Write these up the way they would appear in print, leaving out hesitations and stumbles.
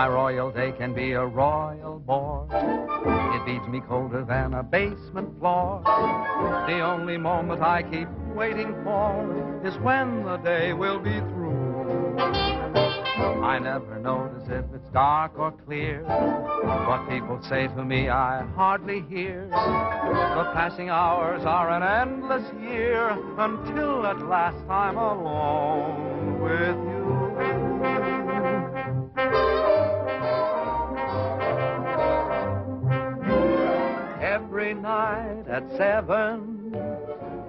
My royal day can be a royal bore. It beats me colder than a basement floor. The only moment I keep waiting for is when the day will be through. I never notice if it's dark or clear. What people say to me I hardly hear. The passing hours are an endless year until at last I'm alone with you. Every night at 7,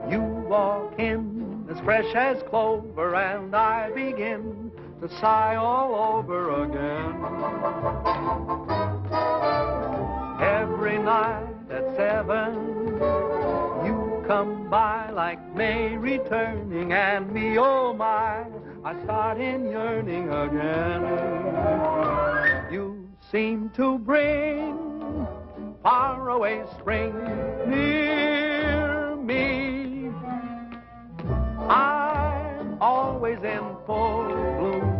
you walk in as fresh as clover, and I begin to sigh all over again. Every night at 7, you come by like May returning, and me, oh my, I start in yearning again. You seem to bring faraway spring near me. I'm always in full bloom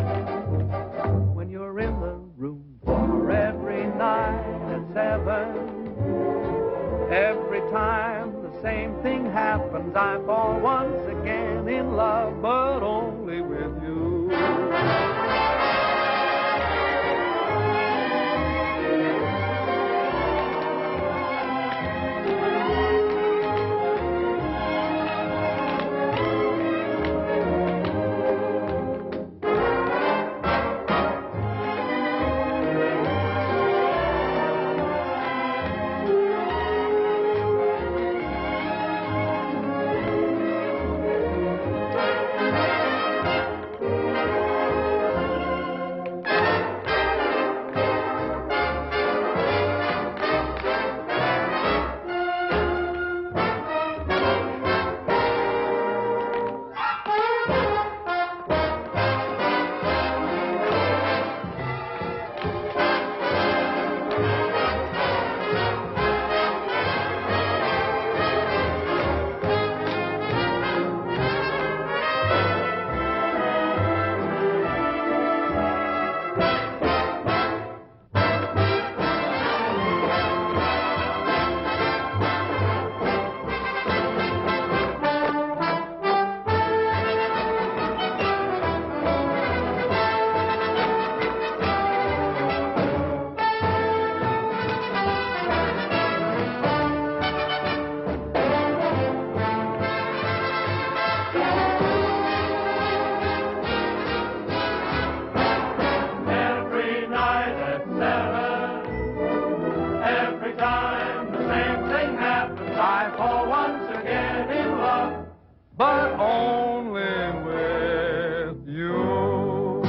when you're in the room. For every night at 7, every time the same thing happens, I fall once again in love, but only with you. But only with you.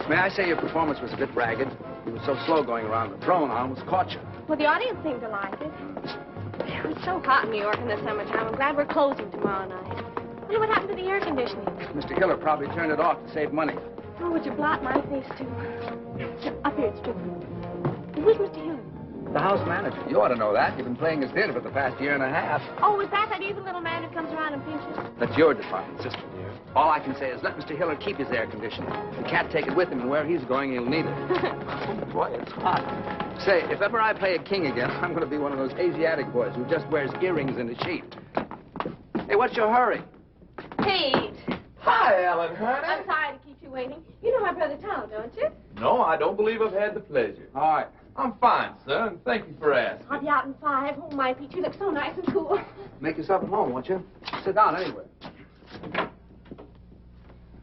May I say your performance was a bit ragged? You were so slow going around the throne, I almost caught you. Well, the audience seemed to like it. It's so hot in New York in the summertime. I'm glad we're closing tomorrow night. I wonder what happened to the air conditioning. Mr. Hiller probably turned it off to save money. Oh, would you blot my face, too? Up here, it's true. Who's Mr. Hiller? The house manager. You ought to know that. You've been playing his theater for the past year and a half. Oh, is that evil little man who comes around and pinches? That's your department, sister dear. All I can say is let Mr. Hiller keep his air conditioning. He can't take it with him, and where he's going, he'll need it. Oh, boy, it's hot. Say, if ever I play a king again, I'm going to be one of those Asiatic boys who just wears earrings and a sheet. Hey, what's your hurry? Pete. Hi, Ellen, honey. I'm sorry to keep you waiting. You know my brother Tom, don't you? No, I don't believe I've had the pleasure. All right. I'm fine, sir, and thank you for asking. I'll be out in 5. Oh, my, Pete, you look so nice and cool. Make yourself at home, won't you? Sit down anywhere.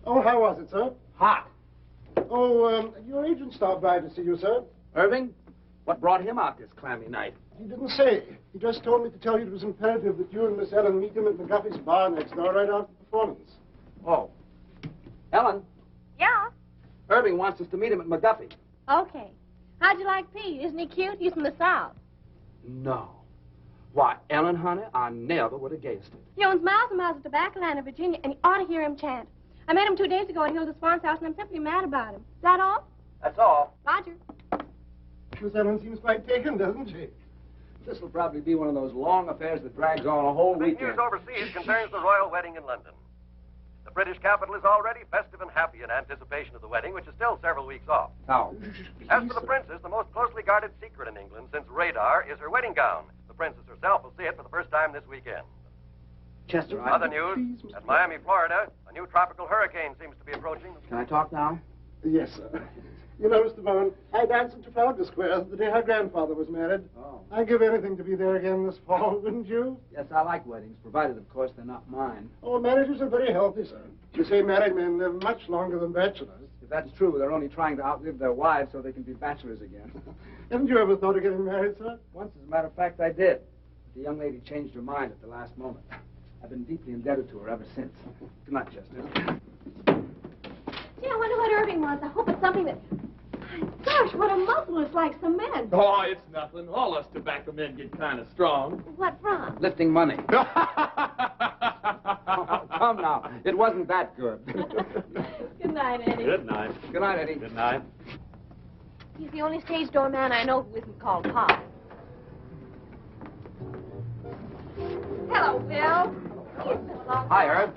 Oh, how was it, sir? Hot. Oh, your agent stopped by to see you, sir. Irving, what brought him out this clammy night? He didn't say. He just told me to tell you it was imperative that you and Miss Ellen meet him at McGuffey's bar next door right after the performance. Oh. Ellen, Yeah? Irving wants us to meet him at McGuffey. Okay. How'd you like Pete? Isn't he cute? He's from the South. No. Why, Ellen, honey, I never would have guessed it. He owns miles and miles of tobacco land in Virginia, and you ought to hear him chant. I met him 2 days ago at Hilda Swan's house, and I'm simply mad about him. Is that all? That's all. Roger. Miss Ellen seems quite taken, doesn't she? This will probably be one of those long affairs that drags on a whole Big weekend. news overseas concerns the royal wedding in London. The British capital is already festive and happy in anticipation of the wedding, which is still several weeks off. Now, As for the princess, the most closely guarded secret in England since radar is her wedding gown. The princess herself will see it for the first time this weekend. Chester, Other news, at Miami, Florida, a new tropical hurricane seems to be approaching. Can I talk now? Yes, sir. You know, Mr. Bowen, I danced at Trafalgar Square the day her grandfather was married. Oh. I'd give anything to be there again this fall, wouldn't you? Yes, I like weddings, provided, of course, they're not mine. Oh, marriages are very healthy, sir. You say married men live much longer than bachelors. If that's true, they're only trying to outlive their wives so they can be bachelors again. Haven't you ever thought of getting married, sir? Once, as a matter of fact, I did. But the young lady changed her mind at the last moment. I've been deeply indebted to her ever since. Good night, Chester. Gee, I wonder what Irving wants. I hope it's something that... Gosh, what a muscle is like cement. Oh, it's nothing. All us tobacco men get kind of strong. What from? Lifting money. Oh, come now. It wasn't that good. Good night, Eddie. Good night. Good night, Eddie. Good night. He's the only stage door man I know who isn't called Pop. Hello, Bill. It's been a long Hi, time. Herb.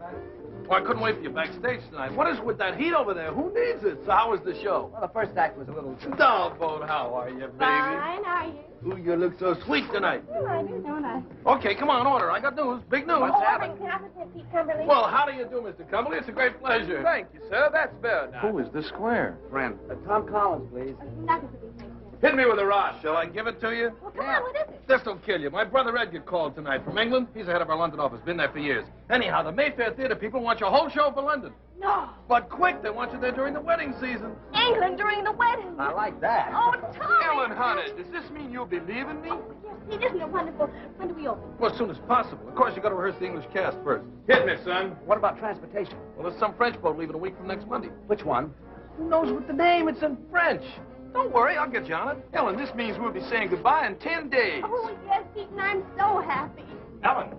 Well, I couldn't wait for you backstage tonight. What is it with that heat over there? Who needs it? So how was the show? Well, the first act was a little... Doggone, how are you, baby? Fine, are you? Ooh, you look so sweet tonight. Well, I do, don't I? Okay, come on, order. I got news. Big news. Oh, Irving, can I present Pete Cumberly? Well, how do you do, Mr. Cumberly? It's a great pleasure. Thank you, sir. That's better now. Who is this square? Friend. Tom Collins, please. Nothing to be thankful. Hit me with a rod. Shall I give it to you? Well, come on, what is it? This'll kill you. My brother Edgar called tonight from England. He's the head of our London office. Been there for years. Anyhow, the Mayfair Theater people want your whole show for London. No. But quick, they want you there during the wedding season. England during the wedding. I like that. Oh, Tommy. Ellen Hunter, does this mean you'll be leaving me? Oh, yes, it isn't it wonderful? When do we open? Well, as soon as possible. Of course, you got to rehearse the English cast first. Hit me, son. What about transportation? Well, there's some French boat leaving a week from next Monday. Which one? Who knows what the name? It's in French. Don't worry, I'll get you on it. Ellen, this means we'll be saying goodbye in 10 days. Oh, yes, Pete, and I'm so happy. Ellen.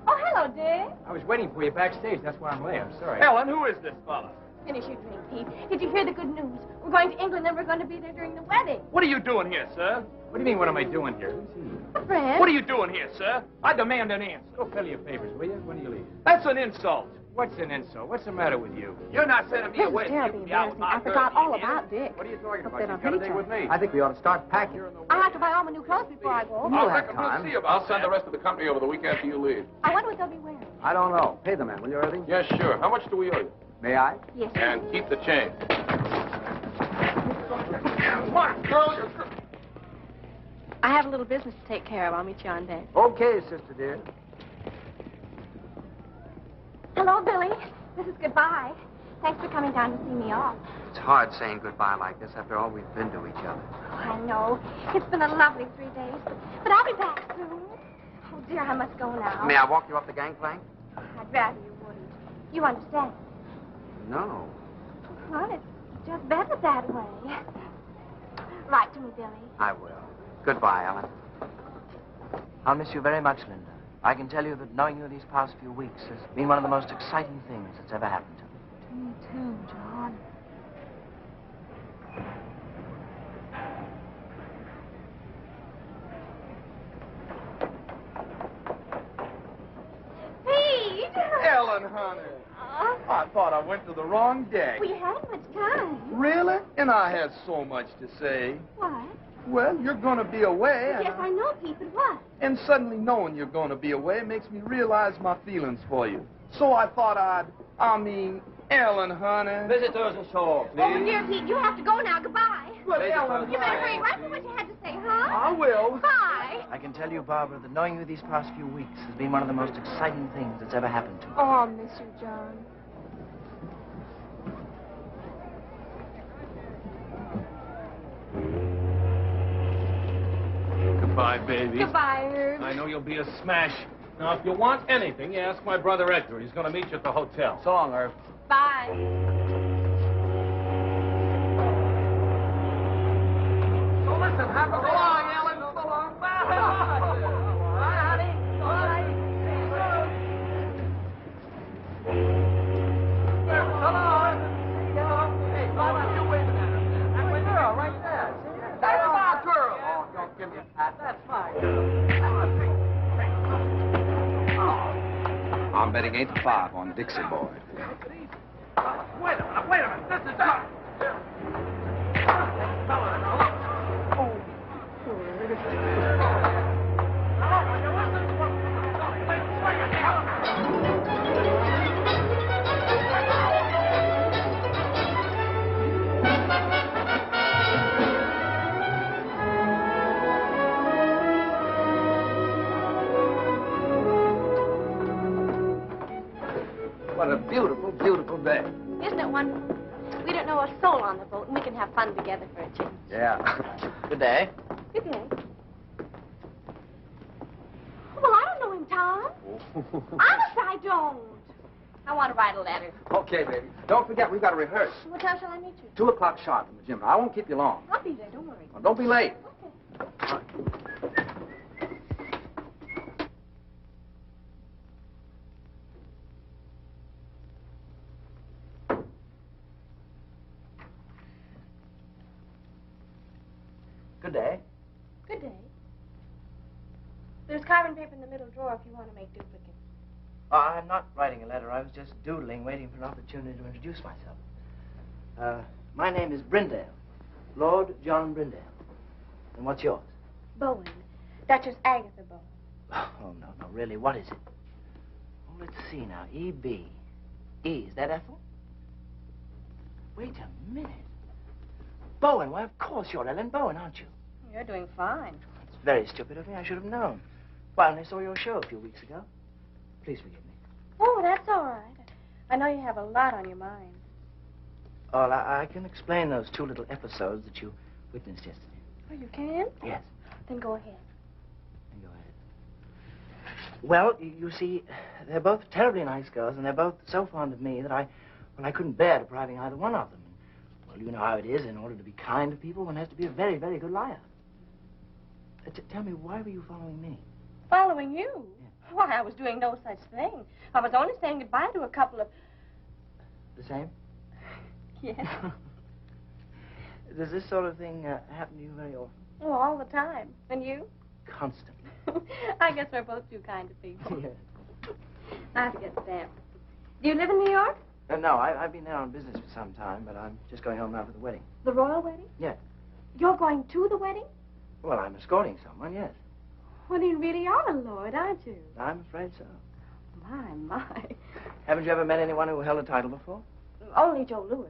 Oh, hello, Dick. I was waiting for you backstage. That's why I'm late. I'm sorry. Ellen, who is this fella? Finish your drink, Pete. Did you hear the good news? We're going to England, and we're going to be there during the wedding. What are you doing here, sir? What do you mean, what am I doing here? A friend. What are you doing here, sir? I demand an answer. Go fill your papers, will you? When do you leave? That's an insult. What's an insult? What's the matter with you? You're not sending me This away. is terribly embarrassing. I forgot all about Dick. What are you talking Hope about? they You've don't got a hate date us. with me. I think we ought to start packing. I'll have to buy all my new clothes before I go. You'll I have reckon we'll time. see about I'll send the rest of the company over the week after you leave. I wonder what they'll be wearing. I don't know. Pay the man, will you, Irving? Yes, sure. How much do we owe you? May I? Yes. And keep the change. Come on, girl. I have a little business to take care of. I'll meet you on deck. Okay, sister dear. Hello, Billy. This is goodbye. Thanks for coming down to see me off. It's hard saying goodbye like this after all we've been to each other. Oh, I know. It's been a lovely 3 days, but I'll be back soon. Oh, dear, I must go now. May I walk you up the gangplank? I'd rather you wouldn't. You understand? No. Well, it's just better that way. Write to me, Billy. I will. Goodbye, Ellen. I'll miss you very much, Linda. I can tell you that knowing you these past few weeks has been one of the most exciting things that's ever happened to me. To me, too, John. Pete! Ellen, honey. I thought I went to the wrong deck. We hadn't much time. Really? And I had so much to say. What? Well, you're going to be away. Yes, I know, Pete, but what? And suddenly knowing you're going to be away makes me realize my feelings for you. So I thought Ellen, honey. Visitors ashore, please. Oh, dear Pete, you have to go now. Goodbye. But Ellen, You better hurry right for what you had to say, huh? I will. Bye. I can tell you, Barbara, that knowing you these past few weeks has been one of the most exciting things that's ever happened to me. Oh, I'll miss you, John. Goodbye, baby. Goodbye, Herb. I know you'll be a smash. Now, if you want anything, you ask my brother Edgar. He's going to meet you at the hotel. So long, Irv. Bye. So listen, have a... So long, Ellen. So long. Bye. Bye, honey. Bye. wedding ain't the 5 on Dixie Boy. Wait a minute. This is not... What a beautiful, beautiful day. Isn't it wonderful? We don't know a soul on the boat, and we can have fun together for a change. Yeah. Good day. Good day. Well, I don't know him, Tom. Honest, I don't. I want to write a letter. Okay, baby. Don't forget, we've got to rehearse. What time shall I meet you? 2 o'clock sharp in the gym. Now, I won't keep you long. I'll be there, don't worry. Well, don't be late. Okay. Good day. Good day. There's carbon paper in the middle drawer if you want to make duplicates. Oh, I'm not writing a letter. I was just doodling, waiting for an opportunity to introduce myself. My name is Brindale. Lord John Brindale. And what's yours? Bowen. Duchess Agatha Bowen. Oh, no, really, what is it? Oh, let's see now. E.B. E, is that Ethel? Wait a minute. Bowen, why, of course you're Ellen Bowen, aren't you? You're doing fine. It's very stupid of me. I should have known. Well, and I saw your show a few weeks ago. Please forgive me. Oh, that's all right. I know you have a lot on your mind. Well, I can explain those 2 little episodes that you witnessed yesterday. Oh, you can? Yes. Then go ahead. Then go ahead. Well, you see, they're both terribly nice girls, and they're both so fond of me that I couldn't bear depriving either one of them. Well, you know how it is. In order to be kind to people, one has to be a very, very good liar. Tell me, why were you following me? Following you? Yeah. Why, I was doing no such thing. I was only saying goodbye to a couple of... The same? Yes. Does this sort of thing happen to you very often? Oh, all the time. And you? Constantly. I guess we're both too kind to people. Yes. I have to get stamped. Do you live in New York? No, I've been there on business for some time, but I'm just going home now for the wedding. The royal wedding? Yes. You're going to the wedding? Well, I'm escorting someone, yes. Well, you really are a lord, aren't you? I'm afraid so. My. Haven't you ever met anyone who held a title before? Only Joe Louis.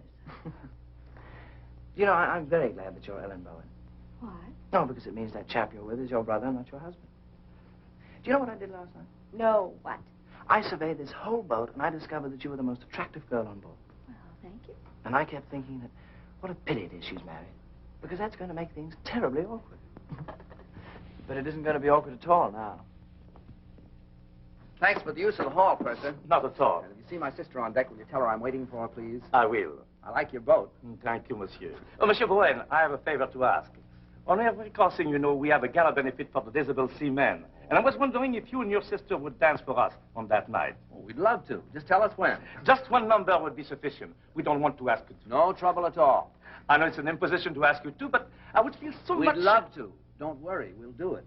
You know, I'm very glad that you're Ellen Bowen. Why? No, because it means that chap you're with is your brother, not your husband. Do you know what I did last night? No, what? I surveyed this whole boat, and I discovered that you were the most attractive girl on board. Well, thank you. And I kept thinking that what a pity it is she's married. Because that's going to make things terribly awkward. But it isn't going to be awkward at all now. Thanks for the use of the hall, Purser. Not at all. And if you see my sister on deck, will you tell her I'm waiting for her, please? I will. I like your boat. Thank you, monsieur. Oh, Monsieur Bowen, I have a favor to ask. On every crossing, you know, we have a gala benefit for the disabled seamen. And I was wondering if you and your sister would dance for us on that night. Oh, we'd love to. Just tell us when. Just one number would be sufficient. We don't want to ask you to. No trouble at all. I know it's an imposition to ask you to, but I would feel so much... We'd love to. Don't worry. We'll do it.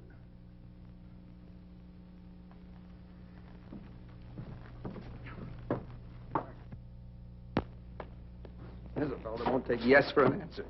There's a fellow that won't take yes for an answer.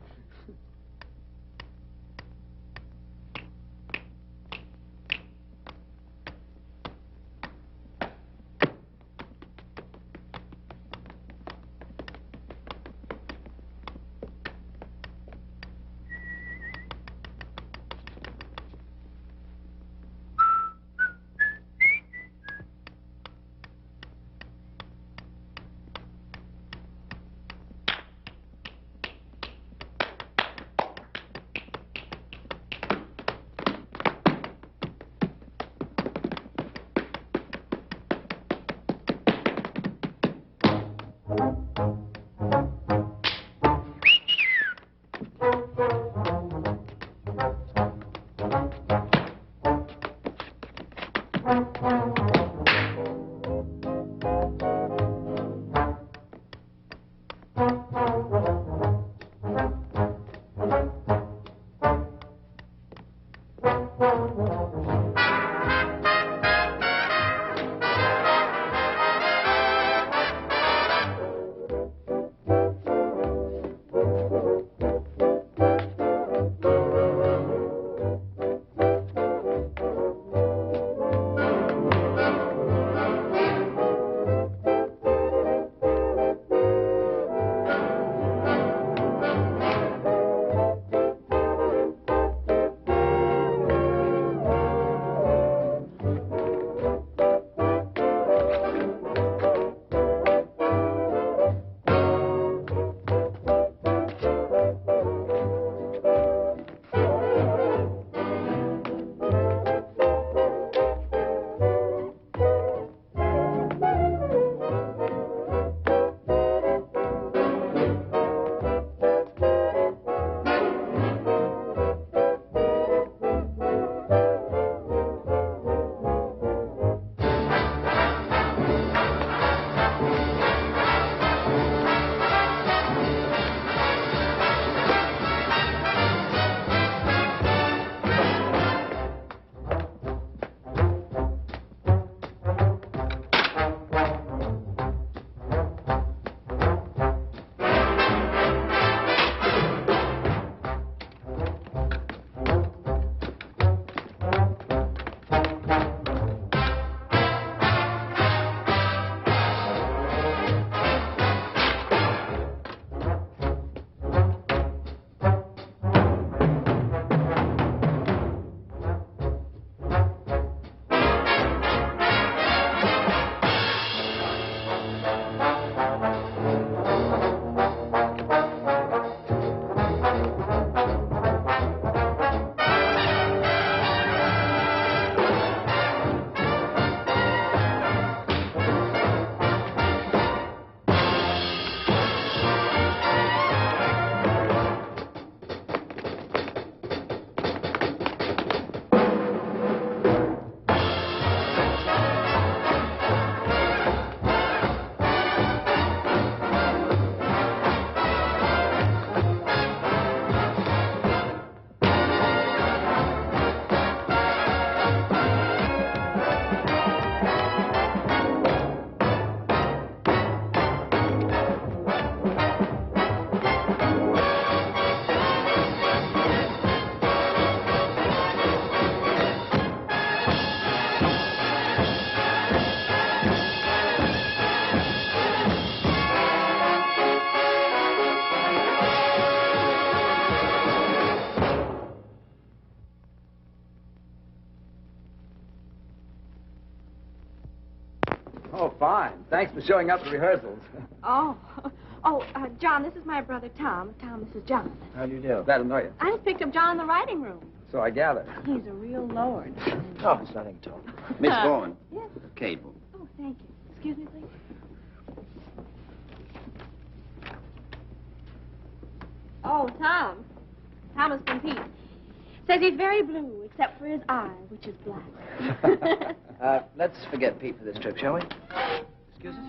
thanks for showing up at rehearsals. Oh. John, this is my brother Tom. Tom, this is John. How do you do? Glad to know you. I just picked up John in the writing room. So I gather. He's a real lord. Oh, it's nothing at all. Miss Bowen. Yes. A cable. Oh, thank you. Excuse me, please. Oh, Tom. Thomas from Pete. Says he's very blue, except for his eye, which is black. Let's forget Pete for this trip, shall we? Excuse us?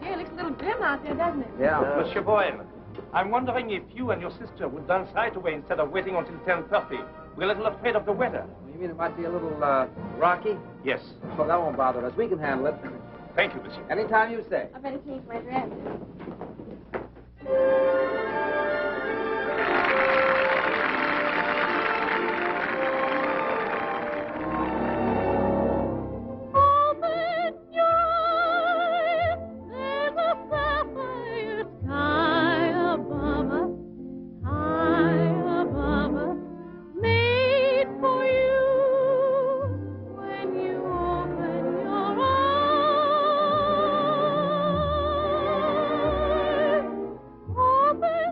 Gee, it looks a little grim out there, doesn't it? Yeah. Monsieur Bowen, I'm wondering if you and your sister would dance right away instead of waiting until 10:30. We're a little afraid of the weather. You mean it might be a little, rocky? Yes. Oh, that won't bother us. We can handle it. Thank you, monsieur. Anytime you say. I better change my dress. Open your eyes, there's a sapphire sky above us, made for you. When you open your eyes, open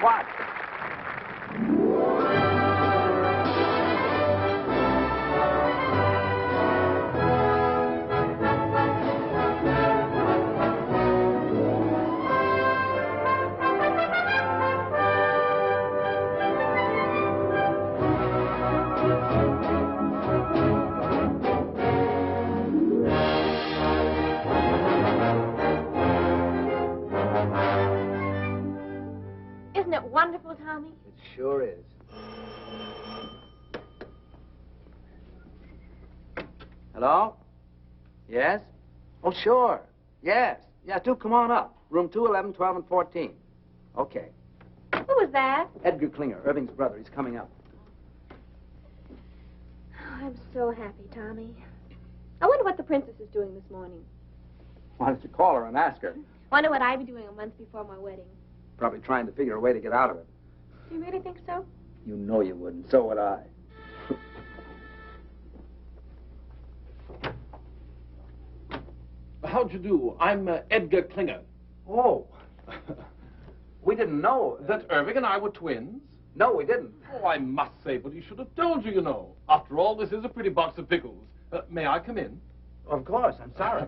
What? Isn't it wonderful, Tommy? It sure is. Hello? Yes? Oh, sure. Yes. Yeah, do come on up. Room 211, 12, and 14. Okay. Who was that? Edgar Klinger, Irving's brother. He's coming up. Oh, I'm so happy, Tommy. I wonder what the princess is doing this morning. Why don't you call her and ask her? Wonder what I'd be doing a month before my wedding. Probably trying to figure a way to get out of it. Do you really think so? You know you wouldn't. So would I. How'd you do? I'm Edgar Klinger. Oh. We didn't know. That Irving and I were twins? No, we didn't. Oh, I must say, but he should have told you, you know. After all, this is a pretty box of pickles. May I come in? Of course. I'm sorry.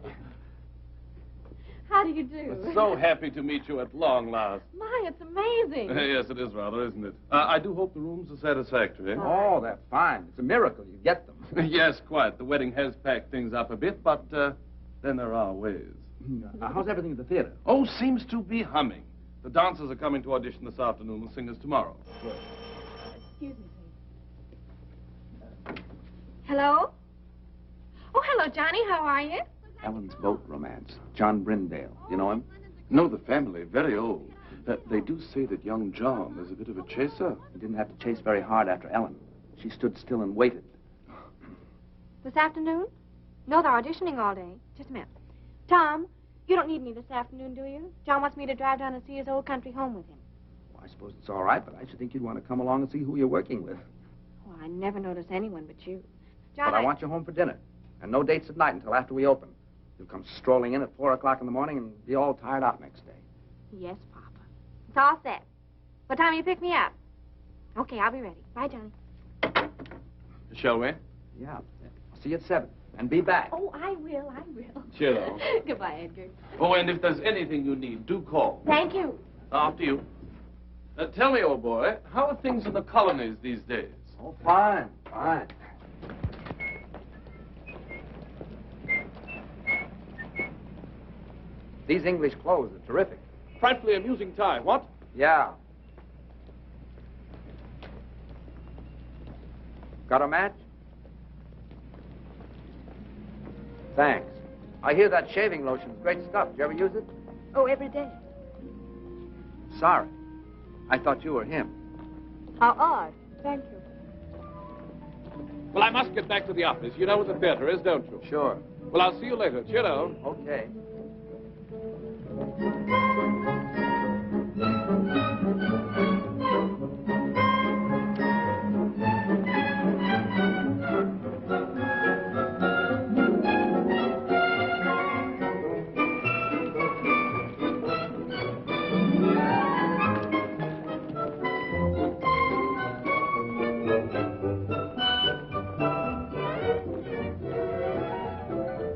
How do you do? So happy to meet you at long last. My, it's amazing. Yes, it is rather, isn't it? I do hope the rooms are satisfactory. Oh, they're fine. It's a miracle you get them. Yes, quite. The wedding has packed things up a bit, but then there are ways. How's everything at the theater? Oh, seems to be humming. The dancers are coming to audition this afternoon, the singers tomorrow. Excuse me, please. Hello? Oh, hello, Johnny. How are you? Ellen's boat romance. John Brindale. You know him? No, the family, very old. They do say that young John is a bit of a chaser. He didn't have to chase very hard after Ellen. She stood still and waited. This afternoon? No, they're auditioning all day. Just a minute. Tom, you don't need me this afternoon, do you? John wants me to drive down and see his old country home with him. Well, I suppose it's all right, but I should think you'd want to come along and see who you're working with. Well, I never notice anyone but you. John, But I want you home for dinner. And no dates at night until after we open. You'll come strolling in at 4 o'clock in the morning and be all tired out next day. Yes, Papa. It's all set. What time will you pick me up? Okay, I'll be ready. Bye, Johnny. Shall we? Yeah. I'll see you at 7. And be back. Oh, I will. I will. Cheerio. Goodbye, Edgar. Oh, and if there's anything you need, do call. Thank you. After you. Tell me, old boy, how are things in the colonies these days? Oh, fine. Fine. These English clothes are terrific. Frightfully amusing tie, what? Yeah. Got a match? Thanks. I hear that shaving lotion's great stuff. Did you ever use it? Oh, every day. Sorry. I thought you were him. How odd. Thank you. Well, I must get back to the office. You know where the theater is, don't you? Sure. Well, I'll see you later. Cheerio. Okay.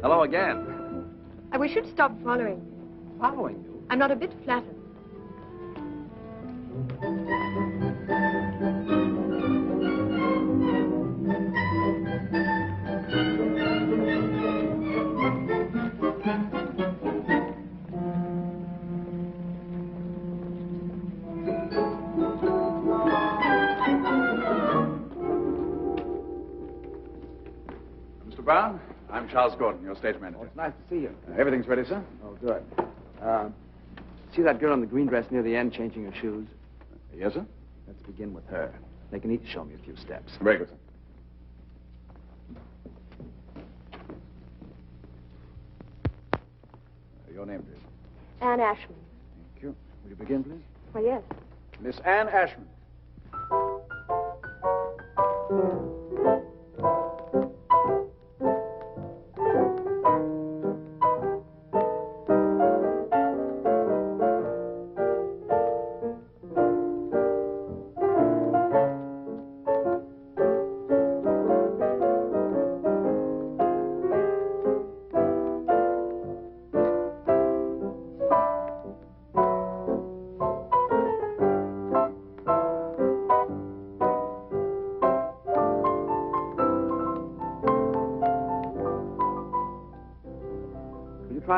Hello again. I wish you'd stop following me. Following you? I'm not a bit flattered. Mr. Brown, I'm Charles Gordon, your stage manager. Oh, it's nice to see you. Everything's ready, sir? Oh, good. See that girl in the green dress near the end changing her shoes? Yes, sir? Let's begin with her. They can each show me a few steps. Very good, sir. Your name, please. Anne Ashman. Thank you. Will you begin, please? Why, yes. Miss Anne Ashman.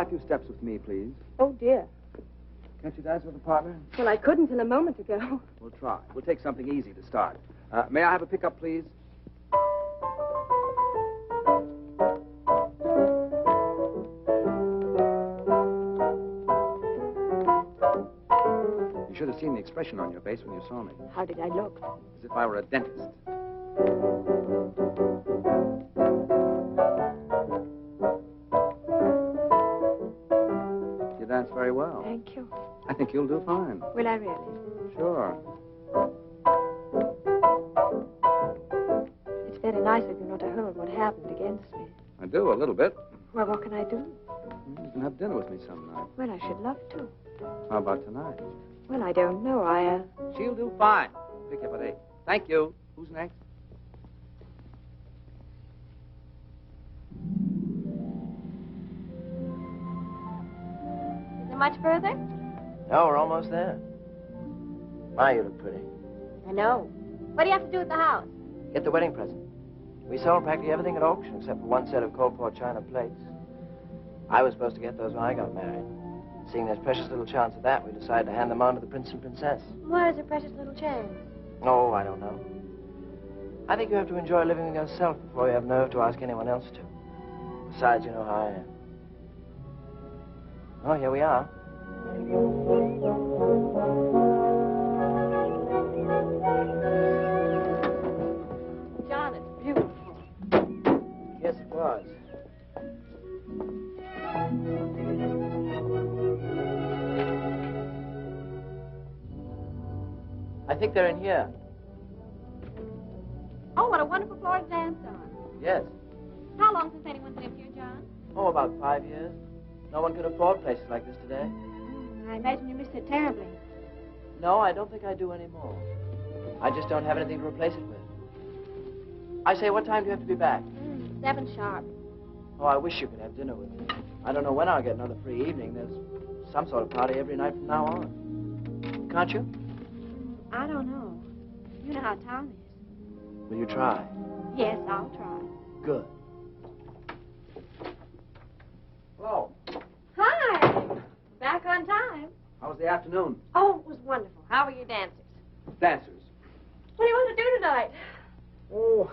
try a few steps with me, please? Oh, dear. Can't you dance with a partner? Well, I couldn't till a moment ago. We'll try. We'll take something easy to start. May I have a pickup, please? You should have seen the expression on your face when you saw me. How did I look? As if I were a dentist. You dance very well. Thank you. I think you'll do fine. Will I really? Sure. It's very nice of you not to hold what happened against me. I do, a little bit. Well, what can I do? You can have dinner with me some night. Well, I should love to. How about tonight? Well, I don't know. She'll do fine. Pick up at 8. Thank you. Who's next? Is it much further? No, we're almost there. My, you look pretty. I know. What do you have to do at the house? Get the wedding present. We sold practically everything at auction except for one set of Coldport china plates. I was supposed to get those when I got married. Seeing there's precious little chance of that, we decided to hand them on to the prince and princess. Where's a precious little chance? Oh, I don't know. I think you have to enjoy living with yourself before you have nerve to ask anyone else to. Besides, you know how I am. Oh, here we are. John, it's beautiful. Yes, it was. I think they're in here. Oh, what a wonderful floor to dance on. Yes. How long since anyone's lived here, John? Oh, about 5 years. No one can afford places like this today. I imagine you miss it terribly. No, I don't think I do anymore. I just don't have anything to replace it with. I say, what time do you have to be back? 7 sharp. Oh, I wish you could have dinner with me. I don't know when I'll get another free evening. There's some sort of party every night from now on. Can't you? I don't know. You know how Tom is. Will you try? Yes, I'll try. Good. Hello. Hi. Back on time. How was the afternoon? Oh, it was wonderful. How were your dancers? Dancers. What do you want to do tonight? Oh,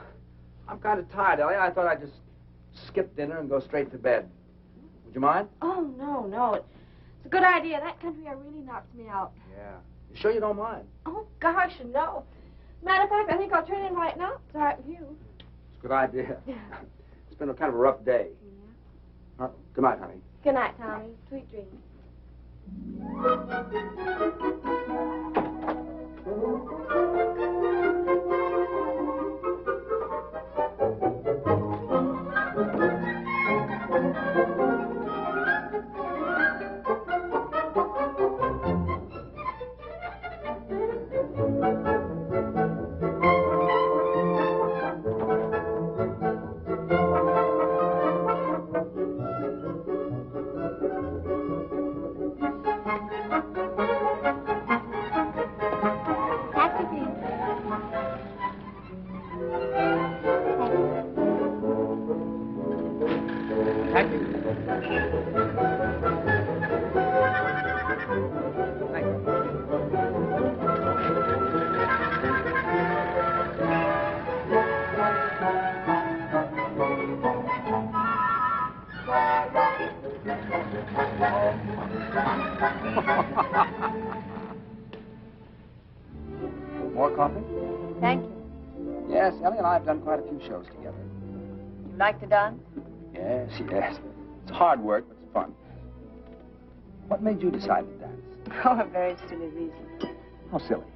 I'm kind of tired, Ellie. I thought I'd just skip dinner and go straight to bed. Would you mind? Oh, no. It's a good idea. That country air really knocks me out. Yeah. You sure you don't mind? Oh, gosh, no. Matter of fact, I think I'll turn in right now. It's all right with you. It's a good idea. It's been a kind of a rough day. Yeah. Good night, honey. Good night, Tommy. Sweet dreams. More coffee? Thank you. Yes, Ellie and I have done quite a few shows together. You like to dance? Yes. It's hard work, but it's fun. What made you decide to dance? Oh, a very silly reason. How silly.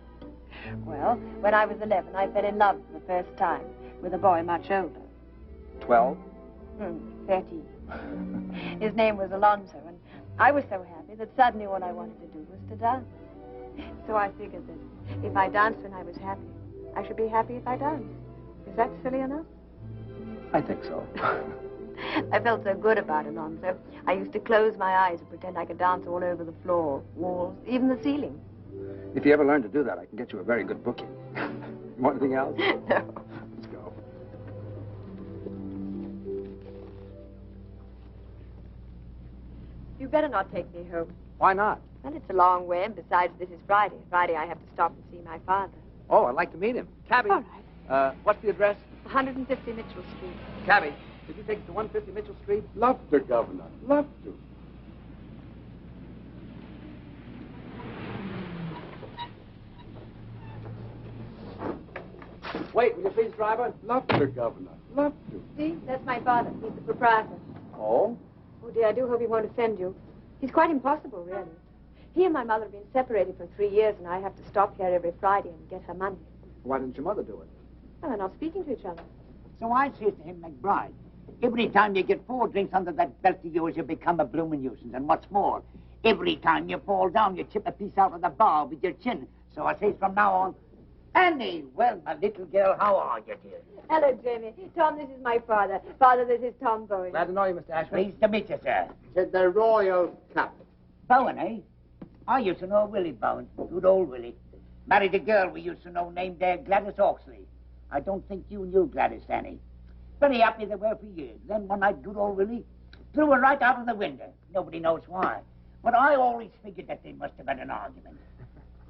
Well, when I was 11, I fell in love for the first time with a boy much older. 12? 13. His name was Alonzo, and I was so happy that suddenly all I wanted to do was to dance. So I figured that if I danced when I was happy, I should be happy if I danced. Is that silly enough? I think so. I felt so good about Alonzo. I used to close my eyes and pretend I could dance all over the floor, walls, even the ceiling. If you ever learn to do that, I can get you a very good booking. You want anything else? No. Let's go. better not take me home. Why not? Well, it's a long way, and besides, this is Friday. Friday, I have to stop and see my father. Oh, I'd like to meet him. Cabby. All right. What's the address? 150 Mitchell Street. Cabby, could you take it to 150 Mitchell Street? Love to, Governor. Love to. Wait, will you please, driver? Love to, Governor. Love to. See, that's my father. He's the proprietor. Oh? Oh, dear, I do hope he won't offend you. He's quite impossible, really. He and my mother have been separated for 3 years, and I have to stop here every Friday and get her money. Why didn't your mother do it? Well, they're not speaking to each other. So I says to him, McBride, every time you get 4 drinks under that belt of yours, you become a bloomin' nuisance. And what's more, every time you fall down, you chip a piece out of the bar with your chin. So I says from now on, Annie, well, my little girl, how are you, dear? Hello, Jamie. Tom, this is my father. Father, this is Tom Bowen. Glad to know you, Mr. Ashford. Pleased to meet you, sir. Said the Royal Cup. Bowen, eh? I used to know Willie Bowen. Good old Willie. Married a girl we used to know named Gladys Oxley. I don't think you knew Gladys, Annie. Very happy they were for years. Then one night, good old Willie threw her right out of the window. Nobody knows why. But I always figured that they must have had an argument.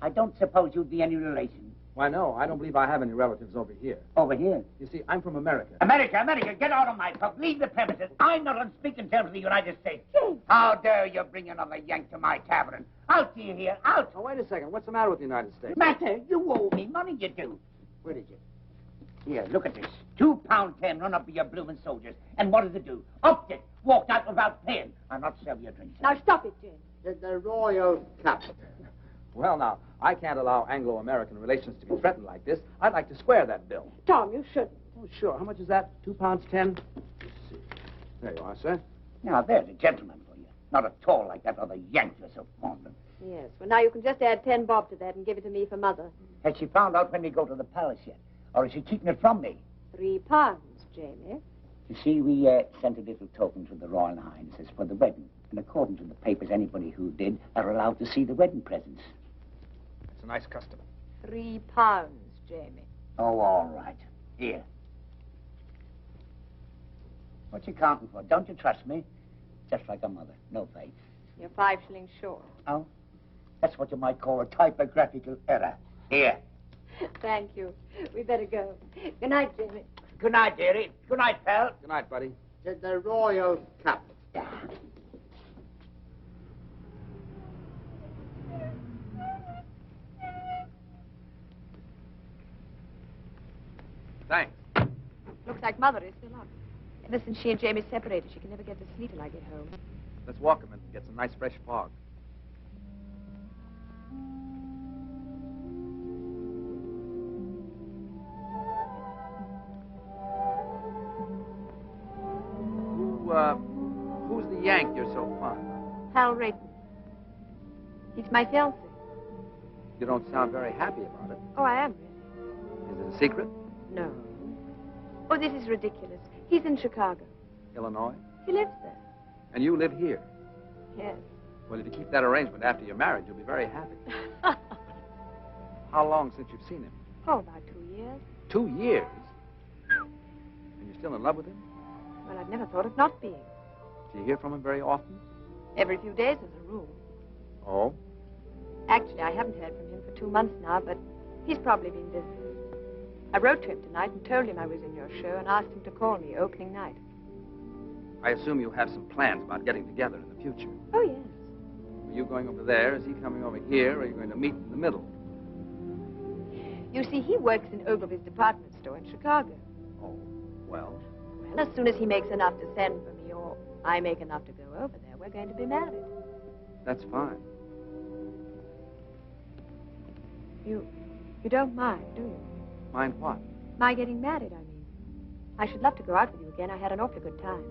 I don't suppose you'd be any relation. Why, no, I don't believe I have any relatives over here. Over here? You see, I'm from America. America, get out of my pub. Leave the premises. I'm not on speaking terms with the United States. How dare you bring another Yank to my tavern? Out to you here, out. Oh, wait a second. What's the matter with the United States? Matter? You owe me money, you do. Where is it? Here, look at this. £2.10 run up with your bloomin' soldiers. And what does it do? Upped it. Walked out without paying. I'll not serve your drinks. Now, stop it, Jim. Said the Royal Cup. Well, now, I can't allow Anglo-American relations to be threatened like this. I'd like to square that bill. Tom, you shouldn't. Oh, sure. How much is that? £2.10? Let's see. There you are, sir. Now, there's a gentleman for you. Not at all like that other Yank you're so fond of. Yes, well, now you can just add 10 bob to that and give it to me for Mother. Has she found out when we go to the palace yet? Or is she keeping it from me? £3, Jamie. You see, we sent a little token to the Royal Highnesses for the wedding. And according to the papers, anybody who did are allowed to see the wedding presents. It's a nice custom. £3, Jamie. Oh, all right. Here. What you counting for? Don't you trust me? Just like a mother. No faith. You're 5 shillings short. Oh? That's what you might call a typographical error. Here. Thank you. We better go. Good night, Jamie. Good night, dearie. Good night, pal. Good night, buddy. Said the Royal Cup. Thanks. Looks like Mother is still up. Ever since she and Jamie separated, she can never get to sleep till I get home. Let's walk him and get some nice fresh fog. Who's the Yank you're so fond of? Hal Rayton. He's my fiancé. You don't sound very happy about it. Oh, I am. Is it a secret? No. Oh, this is ridiculous. He's in Chicago. Illinois? He lives there. And you live here? Yes. Well, if you keep that arrangement after you're married, you'll be very happy. How long since you've seen him? Oh, about 2 years. 2 years? And you're still in love with him? Well, I've never thought of not being. Do you hear from him very often? Every few days as a rule. Oh? Actually, I haven't heard from him for 2 months now, but he's probably been busy. I wrote to him tonight and told him I was in your show and asked him to call me opening night. I assume you have some plans about getting together in the future. Oh, yes. Are you going over there? Is he coming over here? Or are you going to meet in the middle? You see, he works in Ogilvy's department store in Chicago. Oh, well. Well, as soon as he makes enough to send for me, or I make enough to go over there, we're going to be married. That's fine. You don't mind, do you? Mind what? My getting married, I mean. I should love to go out with you again. I had an awfully good time.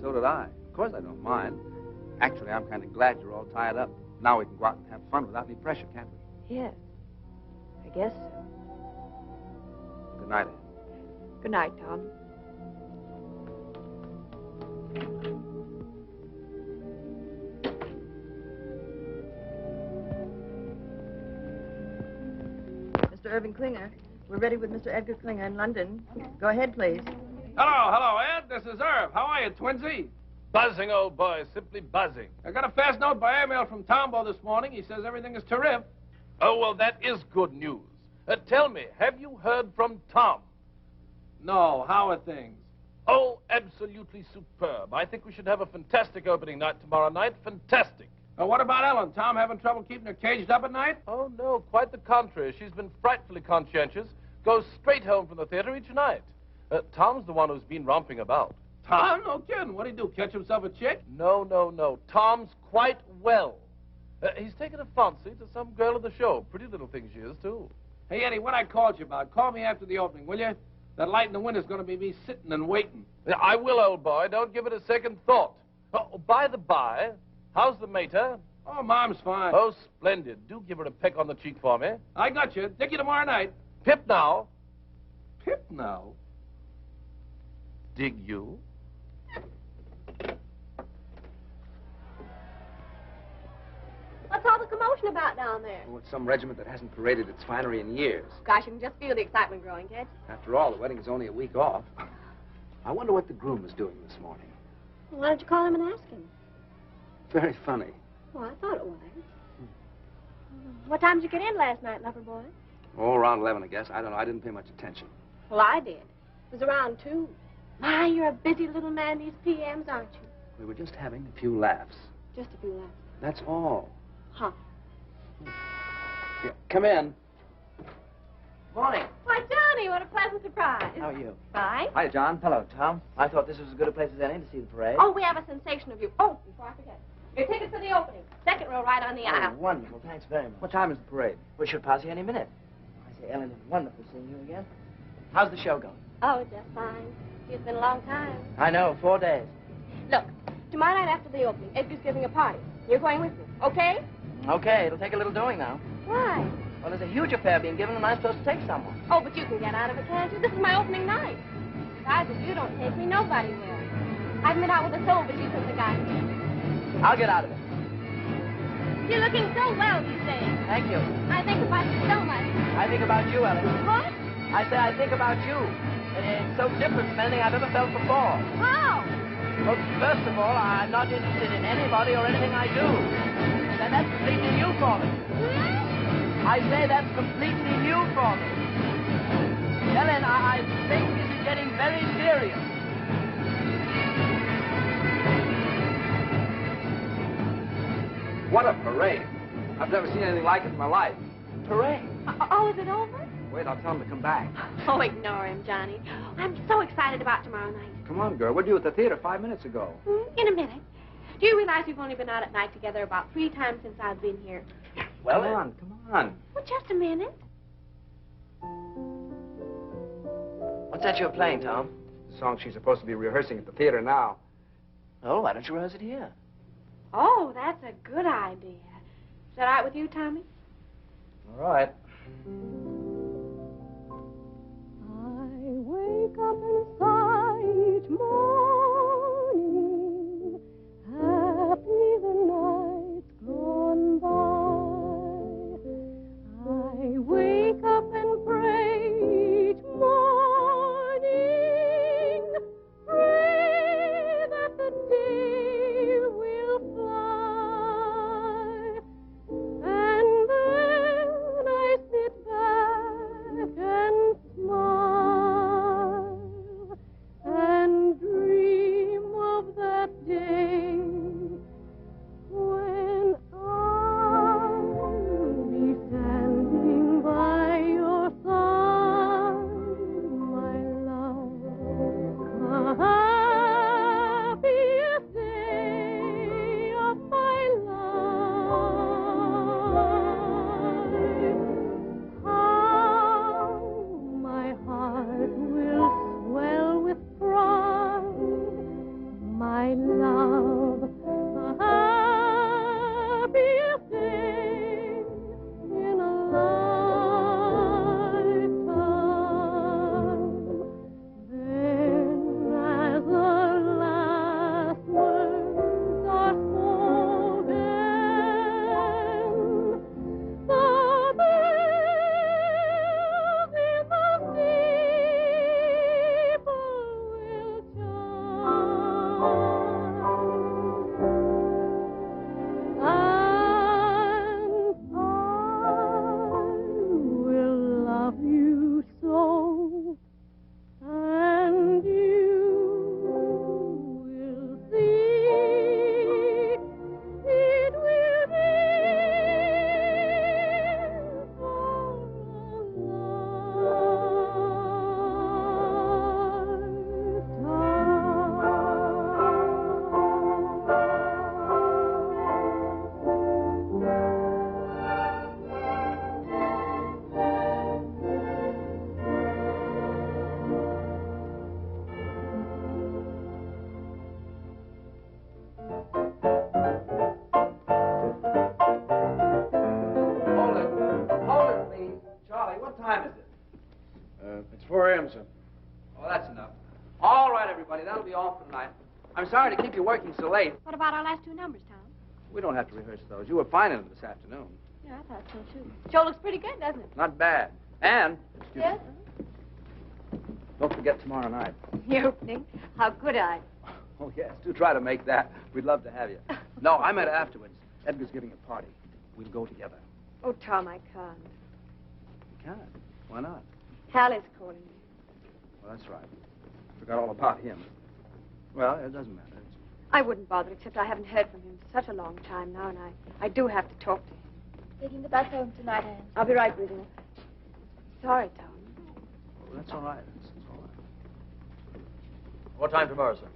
So did I. Of course I don't mind. Actually, I'm kind of glad you're all tied up. Now we can go out and have fun without any pressure, can't we? Yes. I guess so. Good night, Anne. Good night, Tom. Mr. Irving Klinger. We're ready with Mr. Edgar Klinger in London. Go ahead, please. Hello, Ed. This is Irv. How are you, Twinsy? Buzzing, old boy, simply buzzing. I got a fast note by airmail from Tombo this morning. He says everything is terrific. Oh, well, that is good news. Tell me, have you heard from Tom? No, how are things? Oh, absolutely superb. I think we should have a fantastic opening night tomorrow night. Fantastic. What about Ellen? Tom having trouble keeping her caged up at night? Oh, no, quite the contrary. She's been frightfully conscientious. Goes straight home from the theater each night. Tom's the one who's been romping about. Tom? No kidding. What'd he do, catch himself a chick? No, no, no. Tom's quite well. He's taken a fancy to some girl at the show. Pretty little thing she is, too. Hey, Eddie, what I called you about, call me after the opening, will you? That light in the window's going to be me sitting and waiting. Yeah, I will, old boy. Don't give it a second thought. Oh, by the by, how's the mater? Oh, Mom's fine. Oh, splendid. Do give her a peck on the cheek for me. I got you. Dick you tomorrow night. Pip now. Pip now? Dig you. What's all the commotion about down there? Oh, it's some regiment that hasn't paraded its finery in years. Gosh, you can just feel the excitement growing, can't you? After all, the wedding is only a week off. I wonder what the groom is doing this morning. Why don't you call him and ask him? Very funny. Well, I thought it was. What time did you get in last night, lover boy? Oh, around 11, I guess. I don't know. I didn't pay much attention. Well, I did. It was around 2. My, you're a busy little man these PMs, aren't you? We were just having a few laughs. Just a few laughs. That's all. Huh. Yeah, come in. Morning. Why, Johnny, what a pleasant surprise. How are you? Fine. Hi, John. Hello, Tom. I thought this was as good a place as any to see the parade. Oh, we have a sensation of you. Oh, before I forget. Your tickets for the opening. Second row right on the aisle. Wonderful. Thanks very much. What time is the parade? We should pass you any minute. I say, Ellen, it's wonderful seeing you again. How's the show going? Oh, just fine. It's been a long time. I know, 4 days. Look, tomorrow night after the opening, Edgar's giving a party. You're going with me, okay? Okay, it'll take a little doing now. Why? Well, there's a huge affair being given, and I'm supposed to take someone. Oh, but you can get out of it, can't you? This is my opening night. Besides, if you don't take me, nobody will. I've been out with a soul, but you took the guy. I'll get out of it. You're looking so well these days. Thank you. I think about you so much. I think about you, Ellen. What? I say I think about you. And it's so different from anything I've ever felt before. How? Well, first of all, I'm not interested in anybody or anything I do. And that's completely new for me. I say that's completely new for me. Ellen, I think this is getting very serious. What a parade. I've never seen anything like it in my life. Parade? Oh, is it over? Wait, I'll tell him to come back. Oh, ignore him, Johnny. I'm so excited about tomorrow night. Come on, girl. We're due at the theater 5 minutes ago. In a minute. Do you realize we've only been out at night together about 3 times since I've been here? Well, come on, come on. Well, just a minute. What's that you're playing, Tom? The song she's supposed to be rehearsing at the theater now. Oh, why don't you rehearse it here? Oh, that's a good idea. Is that all right with you, Tommy? All right. I wake up inside each morning, happy the night's gone by. I wake up and pray each morning, pray that the day will fly, and then I Charlie, what time is it? It's 4 a.m., sir. Oh, that's enough. All right, everybody, that'll be all for tonight. I'm sorry to keep you working so late. What about our last two numbers, Tom? We don't have to rehearse those. You were fine in them this afternoon. Yeah, I thought so, too. Joe looks pretty good, doesn't it? Not bad. And, Yes? don't forget tomorrow night. The opening? How could I? Oh, yes, do try to make that. We'd love to have you. No, I meant afterwards. Edgar's giving a party. We'll go together. Oh, Tom, I can't. You can't. Why not? Hal is calling me. Well, that's right. Forgot all about him. Well, it doesn't matter. I wouldn't bother, except I haven't heard from him for such a long time now, and I do have to talk to him. Taking the bus home tonight, Anne. I'll be right with you. Sorry, Tom. Oh, that's all right. That's all right. What time tomorrow, sir?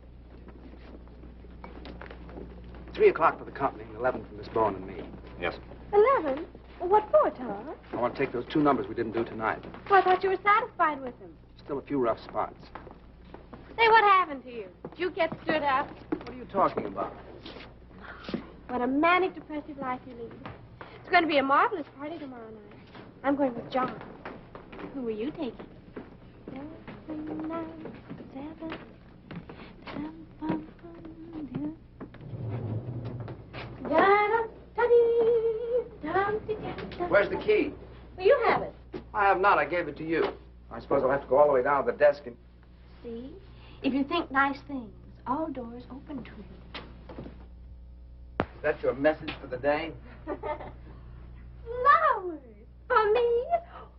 3 o'clock for the company and 11 for Miss Bowen and me. Yes. 11? Well, what for, Tom? I want to take those 2 numbers we didn't do tonight. Well, I thought you were satisfied with them. Still a few rough spots. Say, what happened to you? Did you get stood up? What are you talking about? What a manic, depressive life you lead. It's going to be a marvelous party tomorrow night. I'm going with John. Who are you taking? 7, 9, 7. Where's the key? Well, you have it. I have not. I gave it to you. I suppose I'll have to go all the way down to the desk and... See? If you think nice things, all doors open to you. Is that your message for the day? Flowers! For me?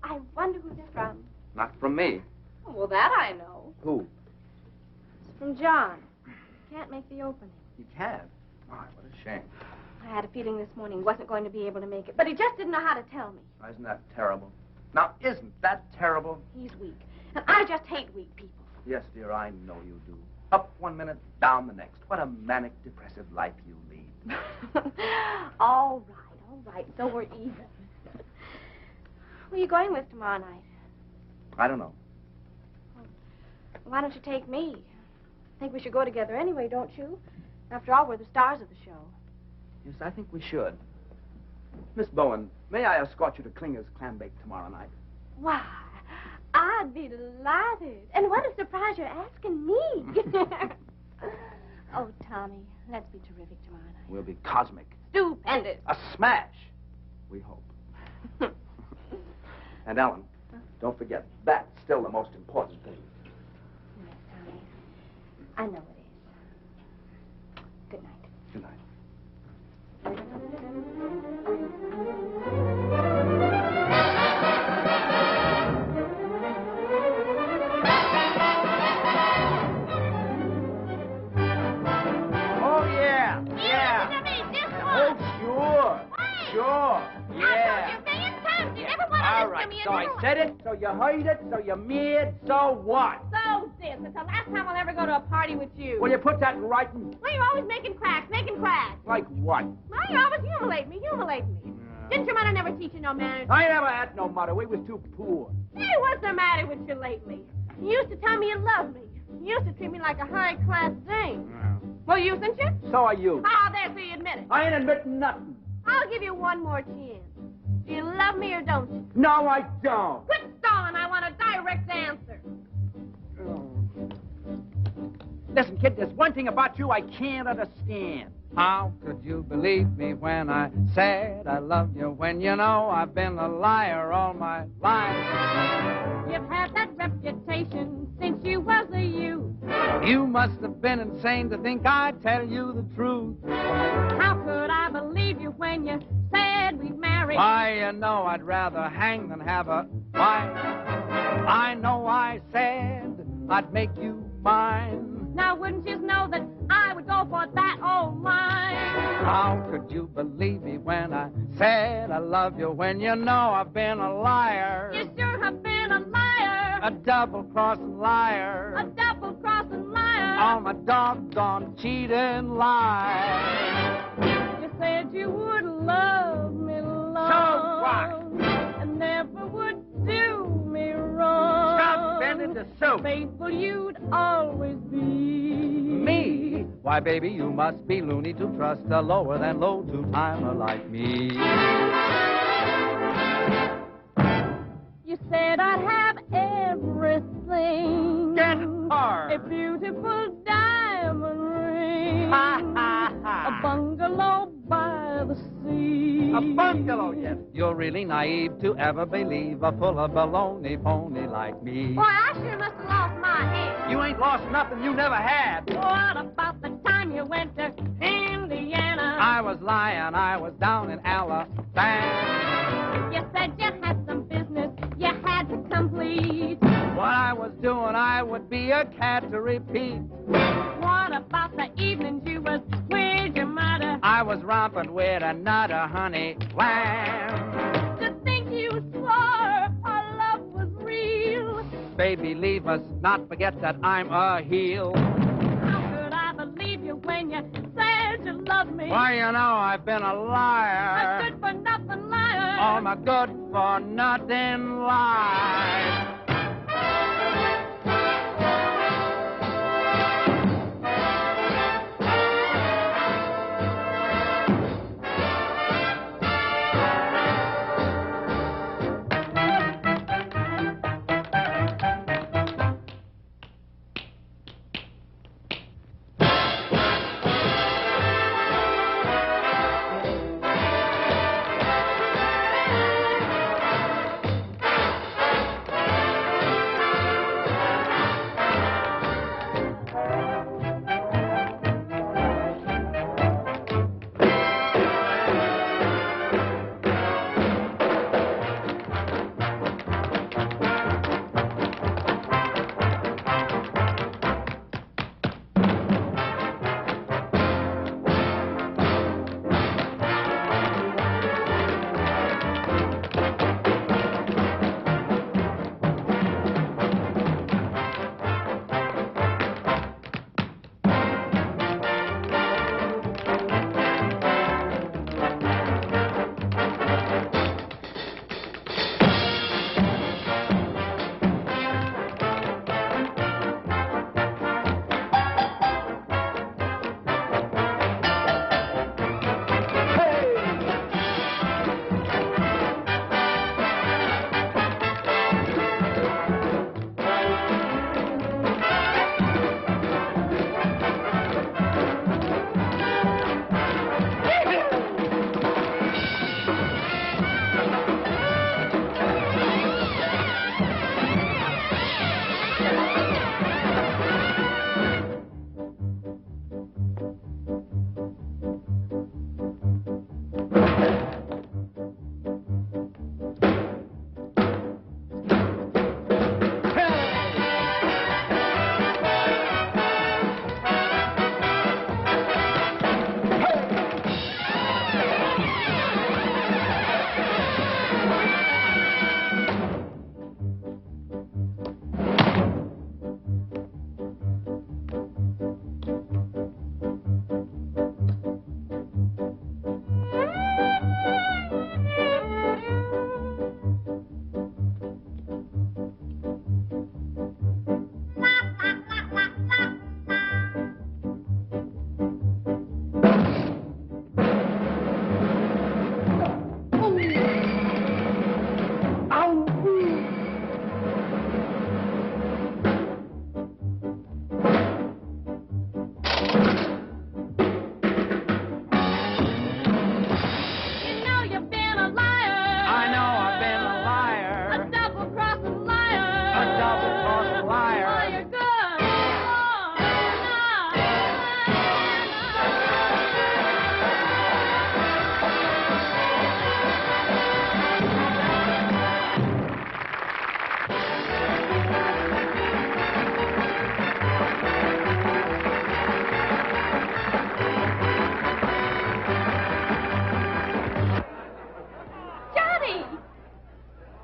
I wonder who they're from. Not from me. Well, that I know. Who? It's from John. Can't make the opening. You can't? My, what a shame. I had a feeling this morning he wasn't going to be able to make it, but he just didn't know how to tell me. Isn't that terrible? Now, isn't that terrible? He's weak, and I just hate weak people. Yes, dear, I know you do. Up 1 minute, down the next. What a manic, depressive life you lead. All right, so we're even. Who are you going with tomorrow night? I don't know. Why don't you take me? I think we should go together anyway, don't you? After all, we're the stars of the show. Yes, I think we should. Miss Bowen, may I escort you to Klinger's clam bake tomorrow night? Why, I'd be delighted. And what a surprise you're asking me. Oh, Tommy, let's be terrific tomorrow night. We'll be cosmic. Stupendous. A smash. We hope. And Ellen, don't forget, that's still the most important thing. Yes, Tommy. I know it is. Good night. Good night. Oh, yeah. Yeah. Oh, sure. Sure. Yeah. All right, so I said it, so you heard it, so you mad, so what? So this. It's the last time I'll ever go to a party with you. Will you put that in writing? Well, you're always making cracks. Like what? Well, you always humiliate me. Didn't your mother never teach you no manners? I never had no mother. We was too poor. Hey, what's the matter with you lately? You used to tell me you loved me. You used to treat me like a high-class dame. Well, you, didn't you? So are you. Ah, there, so you admit it. I ain't admitting nothing. I'll give you one more chance. Do you love me or don't you? No, I don't. Quit stalling. I want a direct answer. Listen, kid, there's one thing about you I can't understand. How could you believe me when I said I loved you when you know I've been a liar all my life? You've had that reputation since you was a youth. You must have been insane to think I'd tell you the truth. How could I believe you when you said we'd marry? Why, you know I'd rather hang than have a wife. I know I said I'd make you mine. Now, wouldn't you know that I would go for that old line? How could you believe me when I said I love you when you know I've been a liar? You sure have been a liar. A double-crossing liar. A double-crossing liar. On my doggone cheating lie. You said you would love me long. So what? And never would do me wrong. Stop bending the soup. Faithful you'd always be. Me? Why, baby, you must be loony to trust a lower than low two-timer like me. You You said I'd have everything. Get hard. A beautiful diamond ring. Ha, ha, ha. A bungalow by the sea. A bungalow, yes. You're really naive to ever believe a full of baloney pony like me. Boy, I sure must have lost my head. You ain't lost nothing you never had. What about the time you went to Indiana? I was lying, I was down in Alabama. You said you had some business you had to complete. What I was doing, I would be a cat to repeat. What about the evenings you was with your mother? I was romping with another honey lamb. To think you swore our love was real. Baby, leave us, not forget that I'm a heel. How could I believe you when you said you loved me? Why, you know, I've been a liar. A good-for-nothing liar. All my good-for-nothing lies.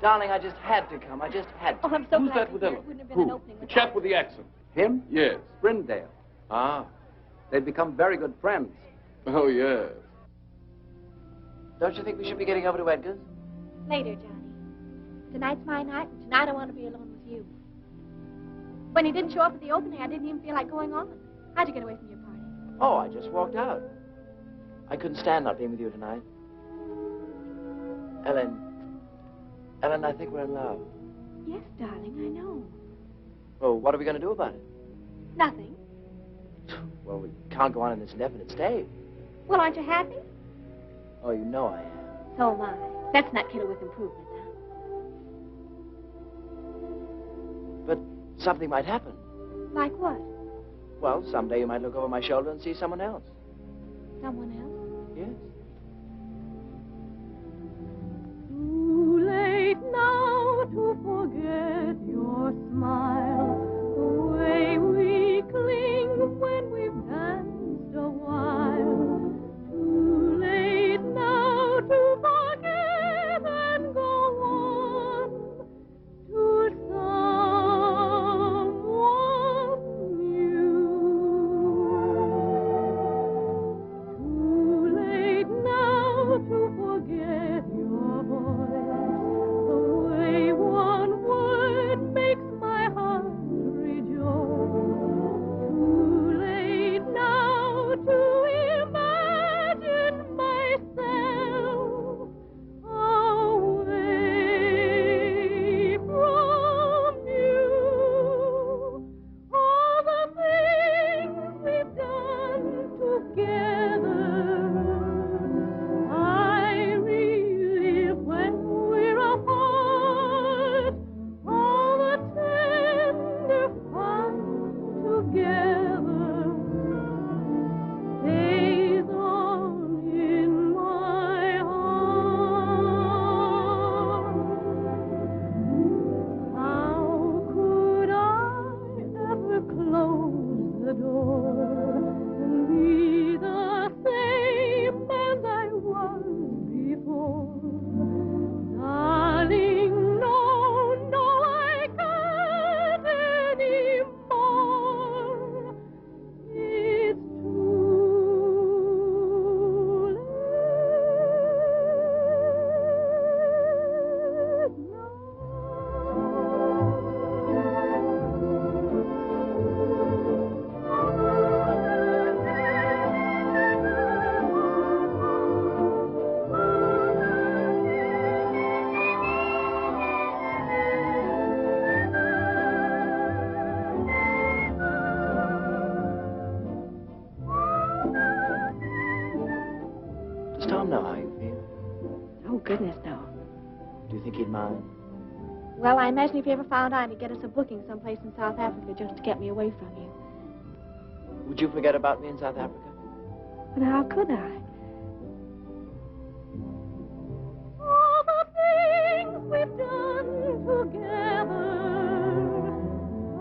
Darling, I just had to come. I just had to. Oh, I'm so Who's glad that with to hear Ellen? it wouldn't have been an opening The without chap with the accent. Him? Yes. Brindale. Ah. They'd become very good friends. Oh, yes. Don't you think we should be getting over to Edgar's? later, Johnny. Tonight's my night, and tonight I want to be alone with you. When he didn't show up at the opening, I didn't even feel like going on. How'd you get away from your party? Oh, I just walked out. I couldn't stand not being with you tonight. Ellen, I think we're in love. Yes, darling, I know. Well, what are we going to do about it? Nothing. Well, we can't go on in this indefinite stay. Well, aren't you happy? Oh, you know I am. So am I. Let's not kid her with improvements, huh? But something might happen. Like what? Well, someday you might look over my shoulder and see someone else. Someone else? Yes. Too late now to forget your smile, the way we cling when we've danced a while. Too late now to forget and go on to someone new. Too late now to forget your voice, the way one word makes my heart rejoice. Too late now to imagine myself away from you. All the things we've done together, I relive when we're apart. All the tender fun together stays on in my heart. How could I ever close the door and be the same as I was before? Darling, no, no, I can't anymore. It's too late Does Tom know how you feel? Oh, goodness, no. Do you think he'd mind? Well, I imagine if he ever found out, he'd get us a booking someplace in South Africa just to get me away from you. Would you forget about me in South Africa? But how could I? all the things we've done together,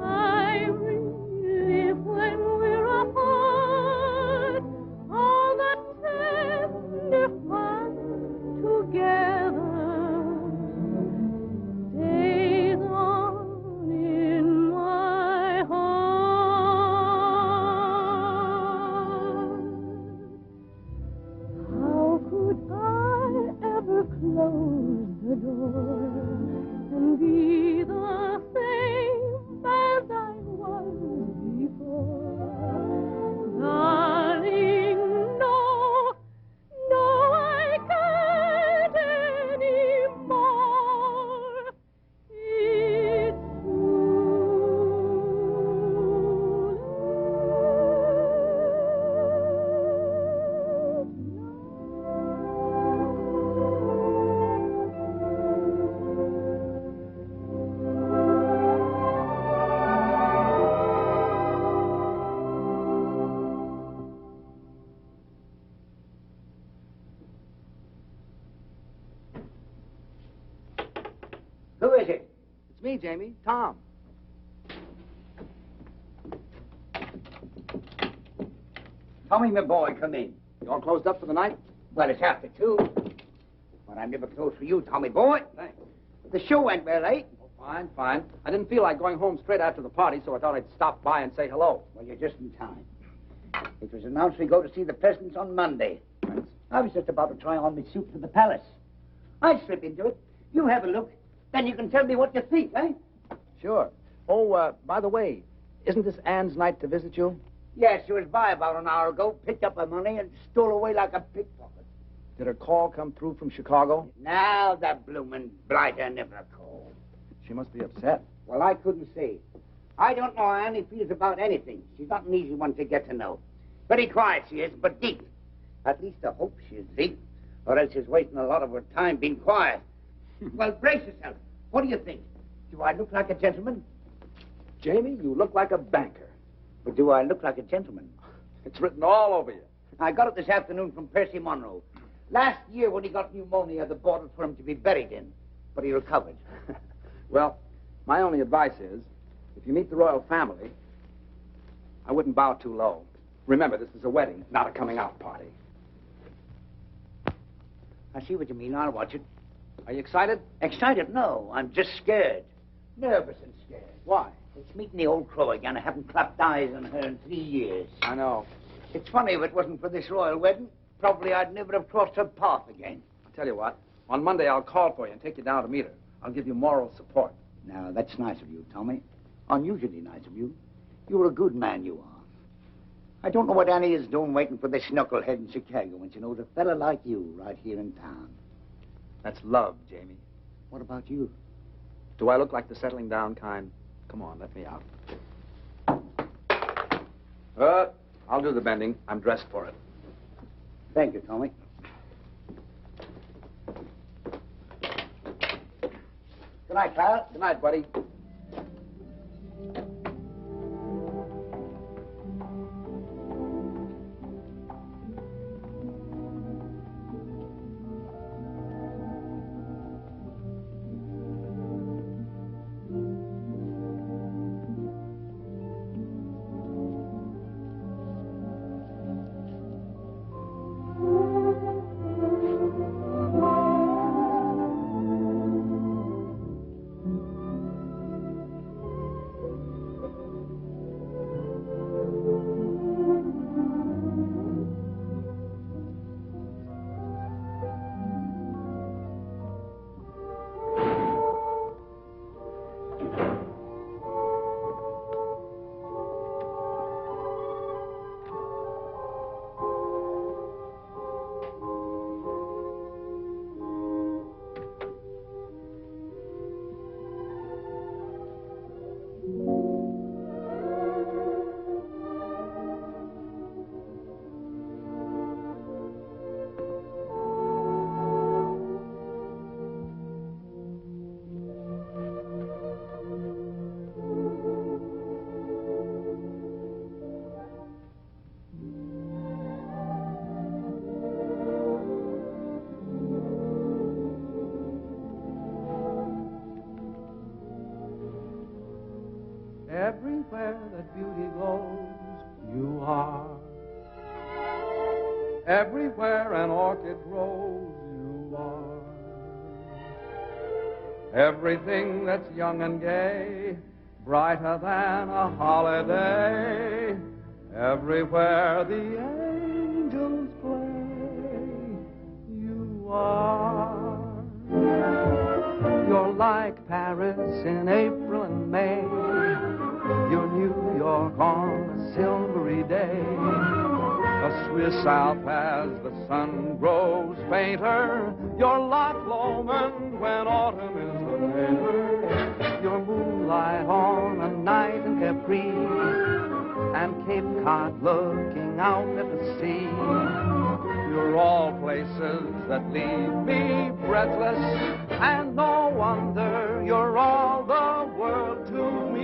I relive when we're apart. All the tender fun together stays on in my heart. How could I ever close the door and be the same as I was before? Darling, no, no, I can't anymore. It's Who is it? It's me, Jamie. Tom. Tommy, my boy, come in. You all closed up for the night? Well, it's after 2. But I'm never close for you, Tommy boy. Thanks. The show went well, eh? Fine, fine. I didn't feel like going home straight after the party, so I thought I'd stop by and say hello. Well, you're just in time. It was announced we go to see the presidents on Monday. I was just about to try on my suit for the palace. I'll slip into it. You have a look. Then you can tell me what you think, eh? Sure. Oh, by the way, isn't this Anne's night to visit you? Yes, she was by about an hour ago, picked up her money, and stole away like a pickpocket. Did her call come through from Chicago? Now the bloomin' blighter never called. She must be upset. Well, I couldn't say. I don't know how Annie feels about anything. She's not an easy one to get to know. Very quiet she is, but deep. At least I hope she is deep. Or else she's wasting a lot of her time being quiet. Well, brace yourself. What do you think? Do I look like a gentleman? Jamie, you look like a banker. But do I look like a gentleman? It's written all over you. I got it this afternoon from Percy Monroe. Last year when he got pneumonia, they bought it for him to be buried in. But he recovered. Well, my only advice is, if you meet the royal family, I wouldn't bow too low. Remember, this is a wedding, not a coming-out party. I see what you mean. I'll watch it. Are you excited? Excited? No. I'm just scared. Nervous and scared. Why? It's meeting the old crow again. I haven't clapped eyes on her in 3 years. I know. It's funny, if it wasn't for this royal wedding, probably I'd never have crossed her path again. I'll tell you what. On Monday, I'll call for you and take you down to meet her. I'll give you moral support. Now, that's nice of you, Tommy. Unusually nice of you. You're a good man, you are. I don't know what Annie is doing waiting for this knucklehead in Chicago when she knows a fella like you right here in town. That's love, Jamie. What about you? Do I look like the settling down kind? Come on, let me out. I'll do the bending. I'm dressed for it. Thank you, Tommy. Good night, Clara. Good night, buddy. Everywhere that beauty glows, you are. Everywhere an orchid grows, you are. Everything that's young and gay, brighter than a holiday. Everywhere the angels play, you are. You're like Paris in April and May. You're New York on a silvery day. A Swiss Alp as the sun grows fainter. You're Loch Lomond when autumn is the winter. You're moonlight on a night in Capri, and Cape Cod looking out at the sea. You're all places that leave me breathless, and no wonder you're all the world to me.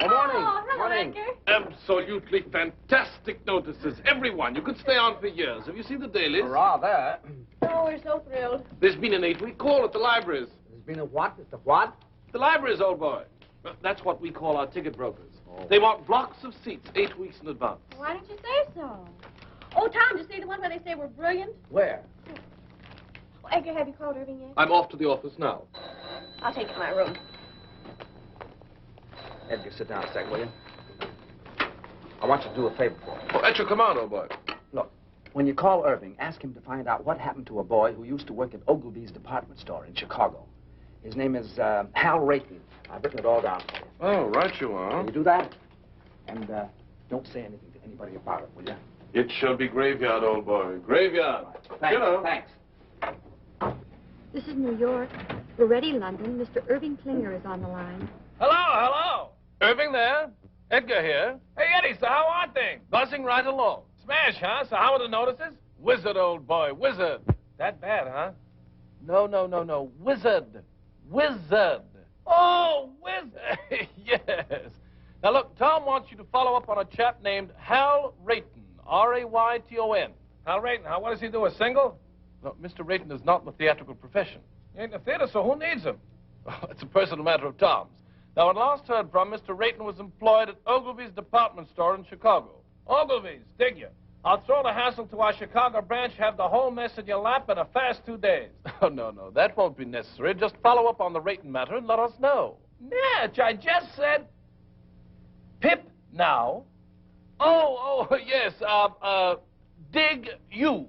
Good morning. Oh, hello, Morning. Edgar. Absolutely fantastic notices. Everyone. You could stay on for years. Have you seen the dailies? Hurrah, there. Oh, we're so thrilled. There's been an 8-week call at the libraries. There's been a what? It's a what? The libraries, old boy. That's what we call our ticket brokers. They want blocks of seats 8 weeks in advance. Why didn't you say so? Oh, Tom, did you see the one where they say we're brilliant? Where? Oh, Edgar, have you called Irving yet? I'm off to the office now. I'll take you to my room. Edgar, sit down a sec, will you? I want you to do a favor for me. Oh, at your command, old boy. Look, when you call Irving, ask him to find out what happened to a boy who used to work at Ogilvy's department store in Chicago. His name is Hal Rayton. I've written it all down for you. Oh, right you are. Can you do that? And don't say anything to anybody about it, will you? It shall be graveyard, old boy. Graveyard. Thanks. You know. Thanks. This is New York. We're ready, London. Mr. Irving Klinger is on the line. Hello, hello. Irving there. Edgar here. Hey, Eddie, so how are things? Buzzing right along. Smash, huh? So how are the notices? Wizard, old boy, wizard. That bad, huh? No. Wizard. Wizard. Oh, wizard. Yes. Now, look, Tom wants you to follow up on a chap named Hal Rayton. R-A-Y-T-O-N. Hal Rayton, what does he do, a single? No, Mr. Rayton is not in the theatrical profession. He ain't in the theater, so who needs him? Oh, it's a personal matter of Tom's. Now, when last heard from, Mr. Rayton was employed at Ogilvy's department store in Chicago. Ogilvy's, dig you. I'll throw the hassle to our Chicago branch, have the whole mess in your lap in a fast 2 days. Oh, no, that won't be necessary. Just follow up on the Rayton matter and let us know. Natch, I just said... Pip now. Oh, yes, dig you.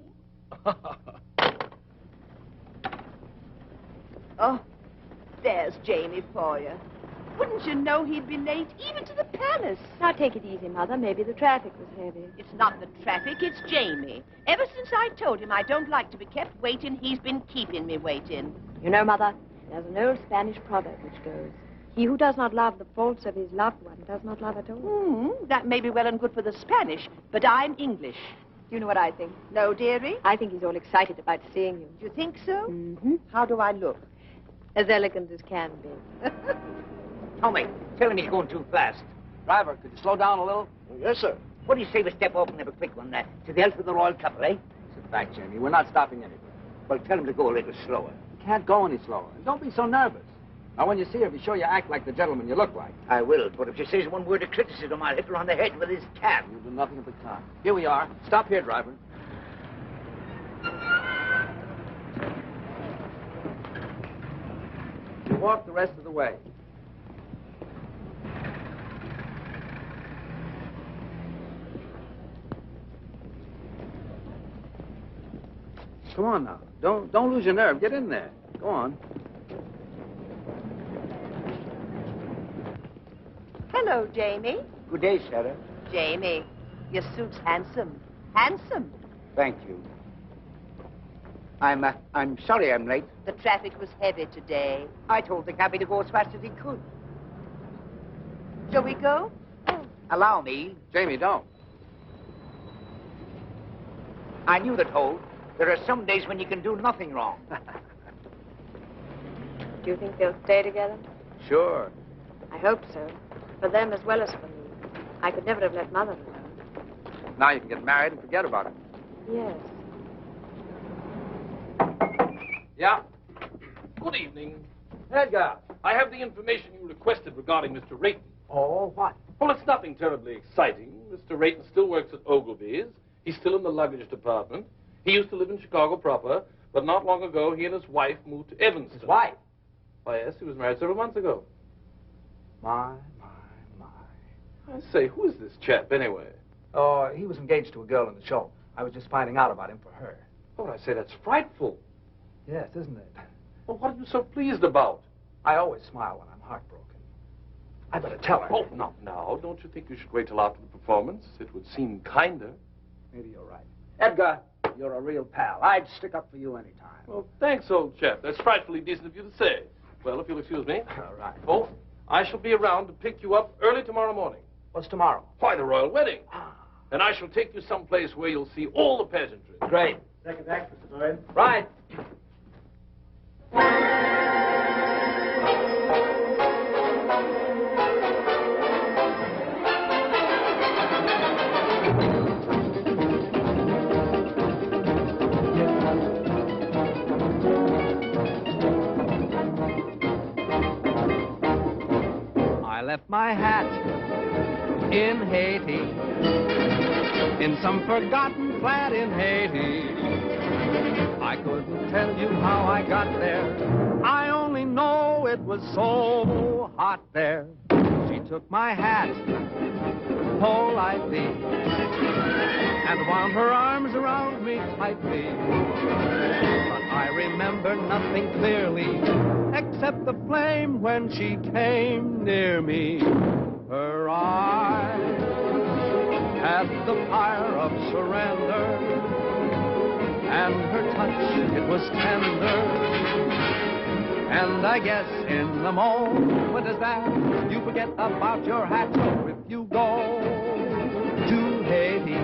Oh, there's Jamie for you. Wouldn't you know he'd be late, even to the palace? Now, take it easy, Mother. Maybe the traffic was heavy. It's not the traffic, it's Jamie. Ever since I told him I don't like to be kept waiting, he's been keeping me waiting. You know, Mother, there's an old Spanish proverb which goes, he who does not love the faults of his loved one does not love at all. That may be well and good for the Spanish, but I'm English. Do you know what I think? No, dearie? I think he's all excited about seeing you. Do you think so? Mm-hmm. How do I look? As elegant as can be. Tommy, tell him he's going too fast. Driver, could you slow down a little? Yes, sir. What do you say we step off and have a quick one to the health of the royal couple, eh? Sit back, Jamie. We're not stopping anywhere. Well, tell him to go a little slower. You can't go any slower. And don't be so nervous. Now, when you see her, be sure you act like the gentleman you look like. I will, but if she says one word of criticism, I'll hit her on the head with his cab. You'll do nothing of the kind. Here we are. Stop here, driver. You walk the rest of the way. Come on now. Don't lose your nerve. Get in there. Go on. Hello, Jamie. Good day, Sarah. Jamie, your suit's handsome. Handsome. Thank you. I'm sorry I'm late. The traffic was heavy today. I told the cabby to go as fast as he could. Shall we go? Allow me. Jamie, don't. I knew that, Holt. There are some days when you can do nothing wrong. Do you think they'll stay together? Sure. I hope so. For them as well as for me. I could never have let Mother alone. Now you can get married and forget about it. Yes. Yeah? Good evening. Edgar, I have the information you requested regarding Mr. Rayton. Oh, what? Well, it's nothing terribly exciting. Mr. Rayton still works at Ogilvy's. He's still in the luggage department. He used to live in Chicago proper, but not long ago, he and his wife moved to Evanston. His wife? Why, yes, he was married several months ago. My. I say, who is this chap, anyway? Oh, he was engaged to a girl in the show. I was just finding out about him for her. Oh, I say, that's frightful. Yes, isn't it? Well, what are you so pleased about? I always smile when I'm heartbroken. I better tell her. Oh, not now. Don't you think you should wait till after the performance? It would seem kinder. Maybe you're right. Edgar, you're a real pal. I'd stick up for you any time. Well, thanks, old chap. That's frightfully decent of you to say. Well, if you'll excuse me. All right. Oh, I shall be around to pick you up early tomorrow morning. What's tomorrow? Why, the royal wedding. And I shall take you someplace where you'll see all the pageantry. Great. Second act, Mr. Doyle. Right. left my hat in Haiti, in some forgotten flat in Haiti. I couldn't tell you how I got there. I only know it was so hot there. She took my hat politely and wound her arms around me tightly. But I remember nothing clearly except the flame when she came near me. Her eyes had the fire of surrender, and her touch, it was tender. And I guess in the moment as that, you forget about your hat. So if you go to Haiti,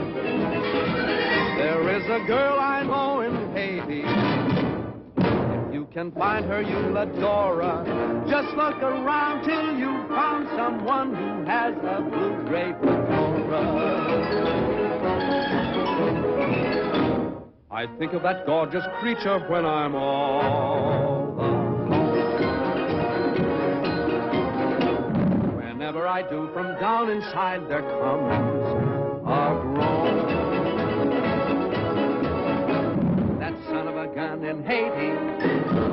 there is a girl I know in Haiti. If you can find her, you'll adore her. Just look around till you found someone who has a blue-gray fedora. I think of that gorgeous creature when I'm all alone. Whenever I do, from down inside there comes a groan. That son of a gun in Haiti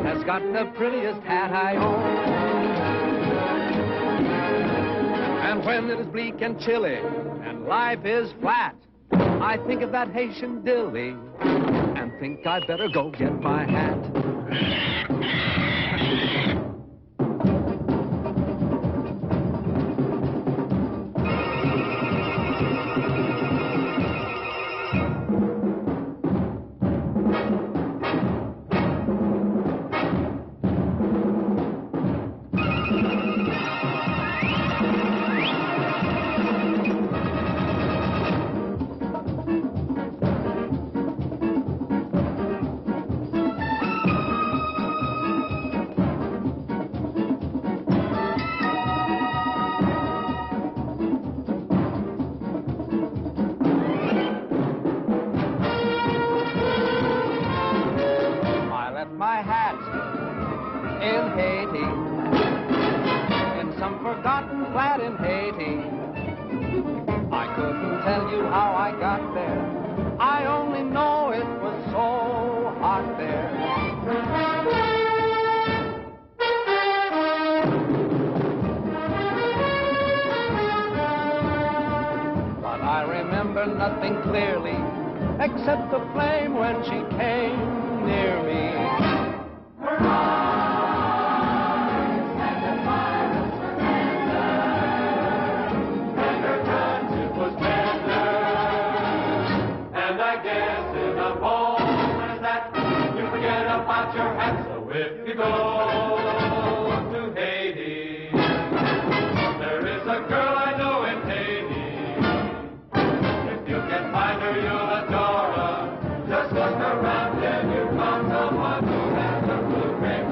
has got the prettiest hat I own. And when it is bleak and chilly and life is flat, I think of that Haitian dilly and think I'd better go get my hat. My hat in Haiti, in some forgotten flat in Haiti. I couldn't tell you how I got there. I only know it was so hot there. But I remember nothing clearly except the flame when she came near me. If you go to Haiti, there is a girl I know in Haiti. If you can find her, you'll adore her. Just look around and you'll find someone who has a blue-gray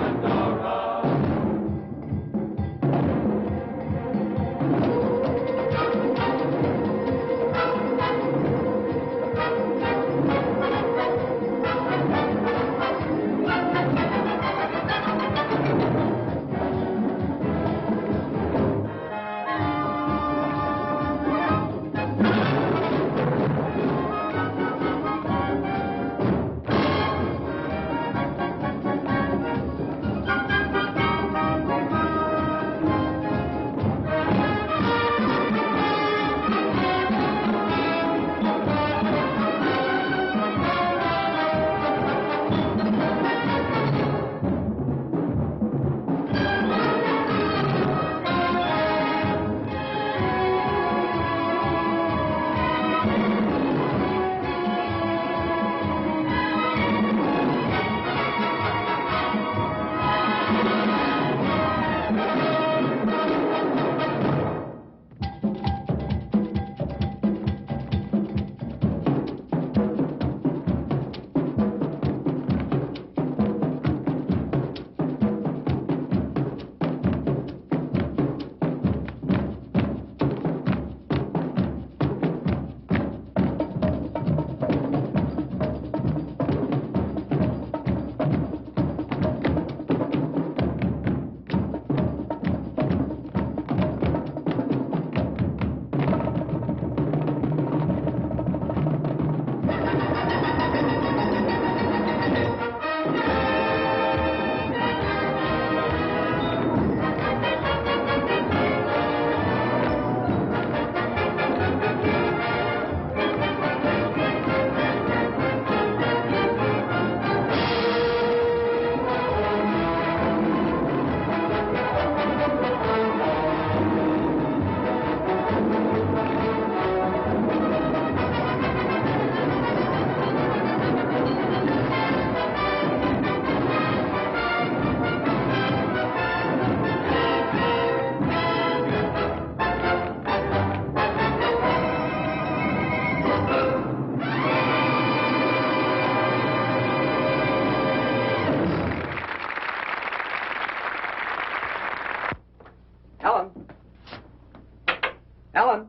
Ellen,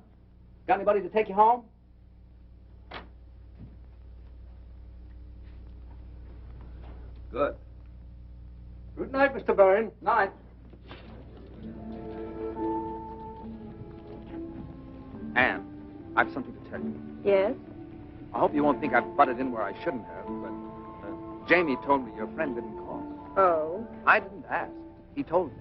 got anybody to take you home? Good. Good night, Mr. Byrne. Night. Anne, I've something to tell you. Yes? I hope you won't think I've butted in where I shouldn't have, but Jamie told me your friend didn't call. Oh? I didn't ask. He told me.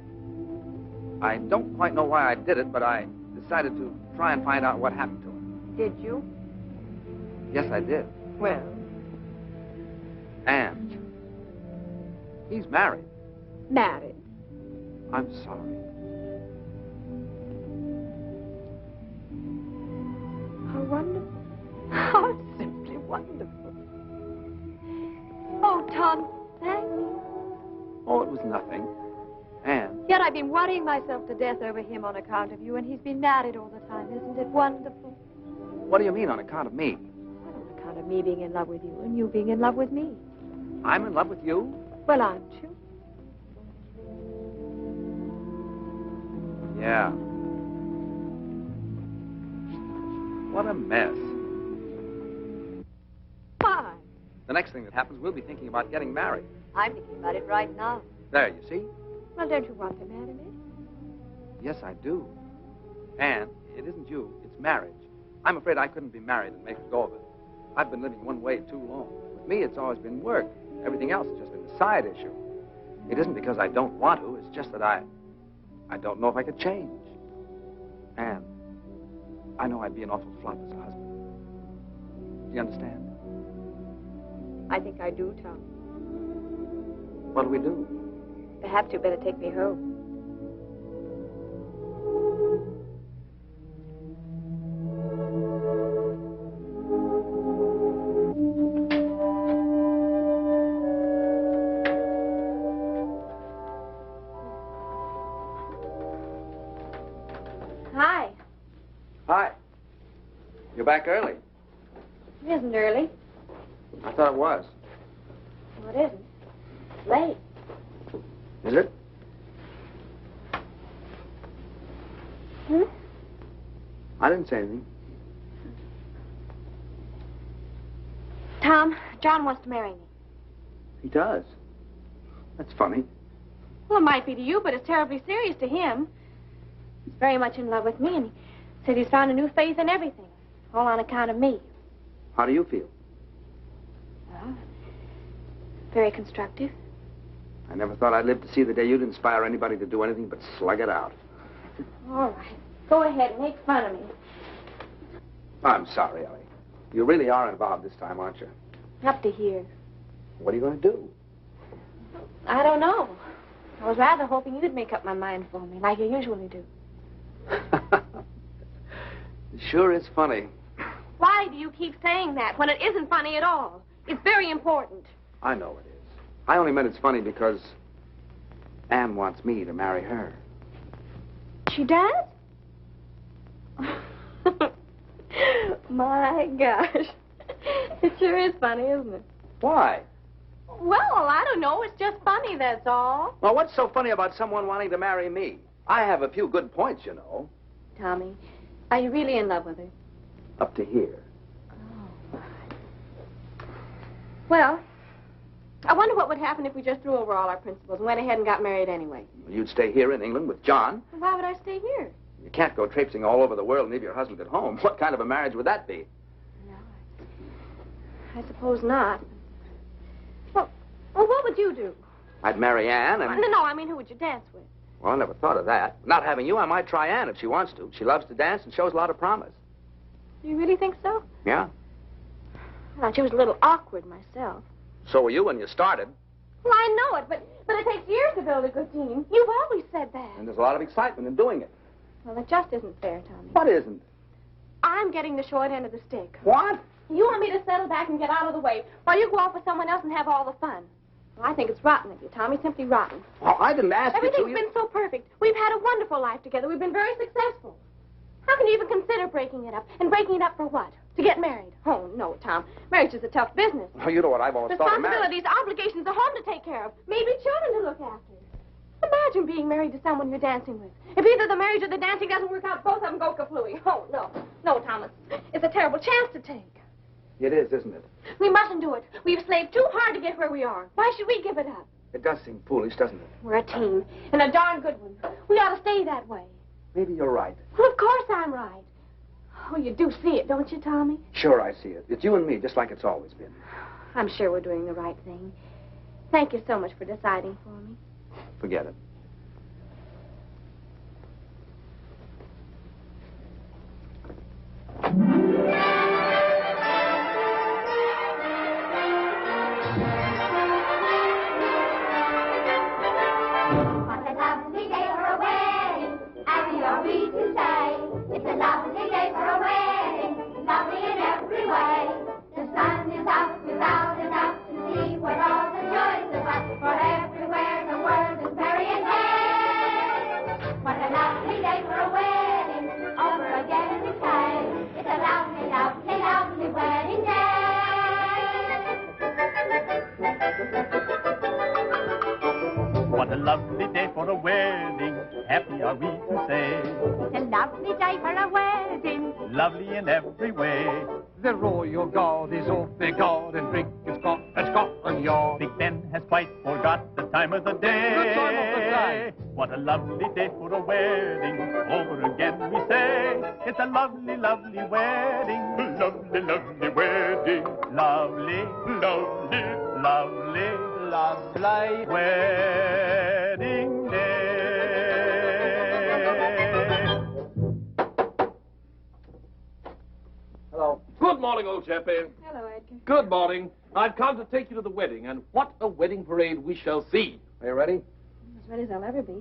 I don't quite know why I did it, but I decided to try and find out what happened to him. Did you? Yes, I did. Well? Anne, he's married. Married? I'm sorry. How wonderful. How simply wonderful. Oh, Tom, thank you. Oh, it was nothing. Anne. Yet I've been worrying myself to death over him on account of you, and he's been married all the time. Isn't it wonderful? What do you mean on account of me? On account of me being in love with you and you being in love with me. I'm in love with you? Well, aren't you? Yeah. What a mess. Why? The next thing that happens, we'll be thinking about getting married. I'm thinking about it right now. There, you see? Well, don't you want to marry me? Yes, I do. Anne, it isn't you, it's marriage. I'm afraid I couldn't be married and make a go of it. I've been living one way too long. With me, it's always been work. Everything else has just been a side issue. It isn't because I don't want to, it's just that I don't know if I could change. Anne, I know I'd be an awful flop as a husband. Do you understand? I think I do, Tom. What do we do? Perhaps you'd better take me home. Hi. Hi. You're back early. It isn't early. I thought it was. No, it isn't. It's late. Is it? Hmm? I didn't say anything. Tom, John wants to marry me. He does. That's funny. Well, it might be to you, but it's terribly serious to him. He's very much in love with me, and he said he's found a new faith in everything, all on account of me. How do you feel? Well, very constructive. I never thought I'd live to see the day you'd inspire anybody to do anything but slug it out. All right. Go ahead and make fun of me. I'm sorry, Ellie. You really are involved this time, aren't you? Up to here. What are you going to do? I don't know. I was rather hoping you'd make up my mind for me, like you usually do. It sure is funny. Why do you keep saying that when it isn't funny at all? It's very important. I know it is. I only meant it's funny because Anne wants me to marry her. She does? My gosh. It sure is funny, isn't it? Why? Well, I don't know. It's just funny, that's all. Well, what's so funny about someone wanting to marry me? I have a few good points, you know. Tommy, are you really in love with her? Up to here. Well, I wonder what would happen if we just threw over all our principles and went ahead and got married anyway. You'd stay here in England with John. Why would I stay here? You can't go traipsing all over the world and leave your husband at home. What kind of a marriage would that be? I suppose not. Well, what would you do? I'd marry Anne and... No, I mean, who would you dance with? Well, I never thought of that. Not having you, I might try Anne if she wants to. She loves to dance and shows a lot of promise. You really think so? Yeah. I thought she was a little awkward myself. So were you when you started. Well, I know it, but it takes years to build a good team. You've always said that. And there's a lot of excitement in doing it. Well, it just isn't fair, Tommy. What isn't? I'm getting the short end of the stick. What? You want me to settle back and get out of the way while you go off with someone else and have all the fun. Well, I think it's rotten of you, Tommy, simply rotten. Well, I didn't ask you to. Everything's been so perfect. We've had a wonderful life together. We've been very successful. How can you even consider breaking it up? And breaking it up for what? To get married? Oh, no, Tom. Marriage is a tough business. Well, you know what I've always thought of marriage. Responsibilities, obligations, a home to take care of, maybe children to look after. Imagine being married to someone you're dancing with. If either the marriage or the dancing doesn't work out, both of them go kaflooey. Oh, no. No, Thomas. It's a terrible chance to take. It is, isn't it? We mustn't do it. We've slaved too hard to get where we are. Why should we give it up? It does seem foolish, doesn't it? We're a team, and a darn good one. We ought to stay that way. Maybe you're right. Well, of course I'm right. Oh, you do see it, don't you, Tommy? Sure, I see it. It's you and me, just like it's always been. I'm sure we're doing the right thing. Thank you so much for deciding for me. Forget it. What a lovely day for a wedding, happy are we to say. It's a lovely day for a wedding, lovely in every way. The sun is out without a doubt to see what all the joys of us, for everywhere the world is merry and gay. What a lovely day for a wedding, over again we say. It's a lovely, lovely, lovely wedding day. What a lovely day for a wedding, happy are we to say. It's a lovely day for a wedding, Lovely in every way. The royal guard is off their guard and drink is Scotland Yard. Big Ben has quite forgot the time of the day. The time of the day. What a lovely day for a wedding, over again we say. It's a lovely, lovely wedding. Lovely, lovely wedding. Lovely, lovely, lovely, lovely wedding day. Hello. Good morning, old chappie. Hello, Edgar. Good morning. I've come to take you to the wedding, and what a wedding parade we shall see. Are you ready? As ready as I'll ever be.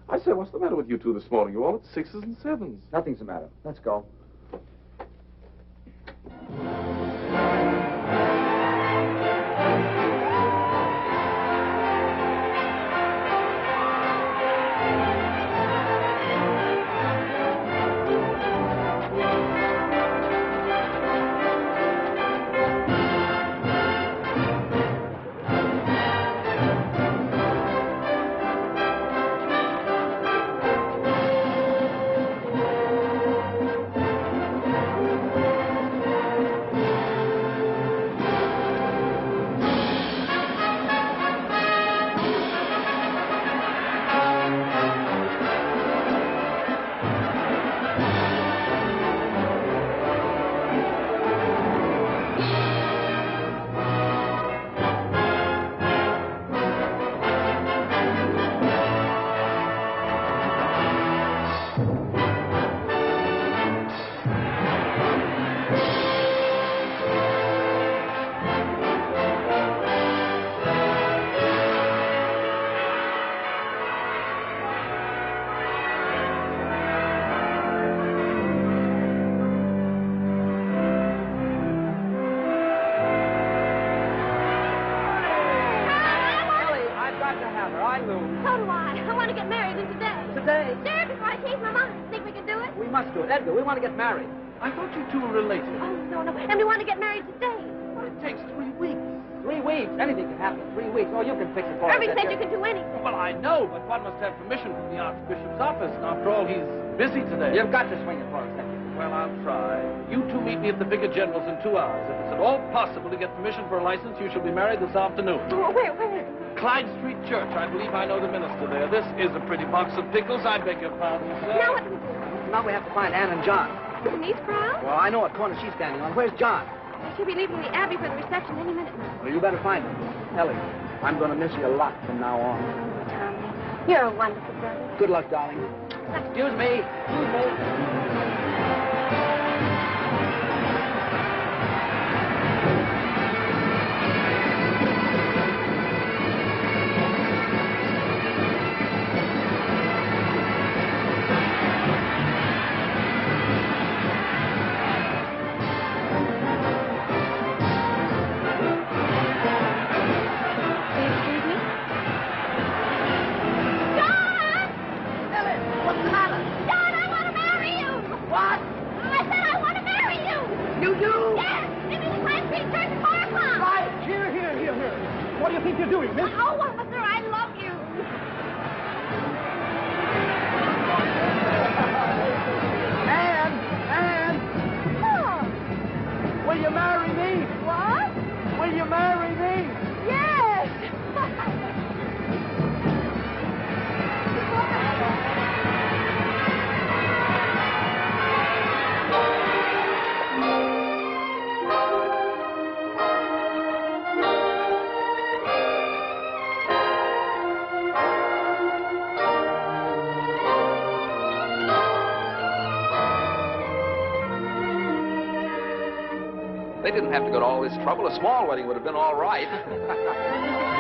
I say, what's the matter with you two this morning? You're all at sixes and sevens. Nothing's the matter. Let's go. So do I. I want to get married in today. Today? Sure, before I change my mind. Think we can do it? We must do it. Edgar, we want to get married. I thought you two were related. Oh, no, no. And we want to get married today. Well, it takes 3 weeks. 3 weeks. Anything can happen in 3 weeks. Oh, you can fix it for us. Irving said Edgar. you can do anything. Well, I know, but one must have permission from the Archbishop's office. After all, he's busy today. You've got to swing it for us, Edgar. Well, I'll try. You two meet me at the Vicar General's in 2 hours. If it's at all possible to get permission for a license, you shall be married this afternoon. Oh, where? Clyde Street Church. I believe I know the minister there. This is a pretty box of pickles. I beg your pardon, sir. Now what do we do? Now we have to find Ann and John. In these crowds? Well, I know what corner she's standing on. Where's John? She'll be leaving the Abbey for the reception any minute now. Well, you better find him. Ellie, I'm going to miss you a lot from now on. Tommy, you're a wonderful brother. Good luck, darling. Excuse me. Excuse me. Oh, officer, I love you. They didn't have to go to all this trouble. A small wedding would have been all right.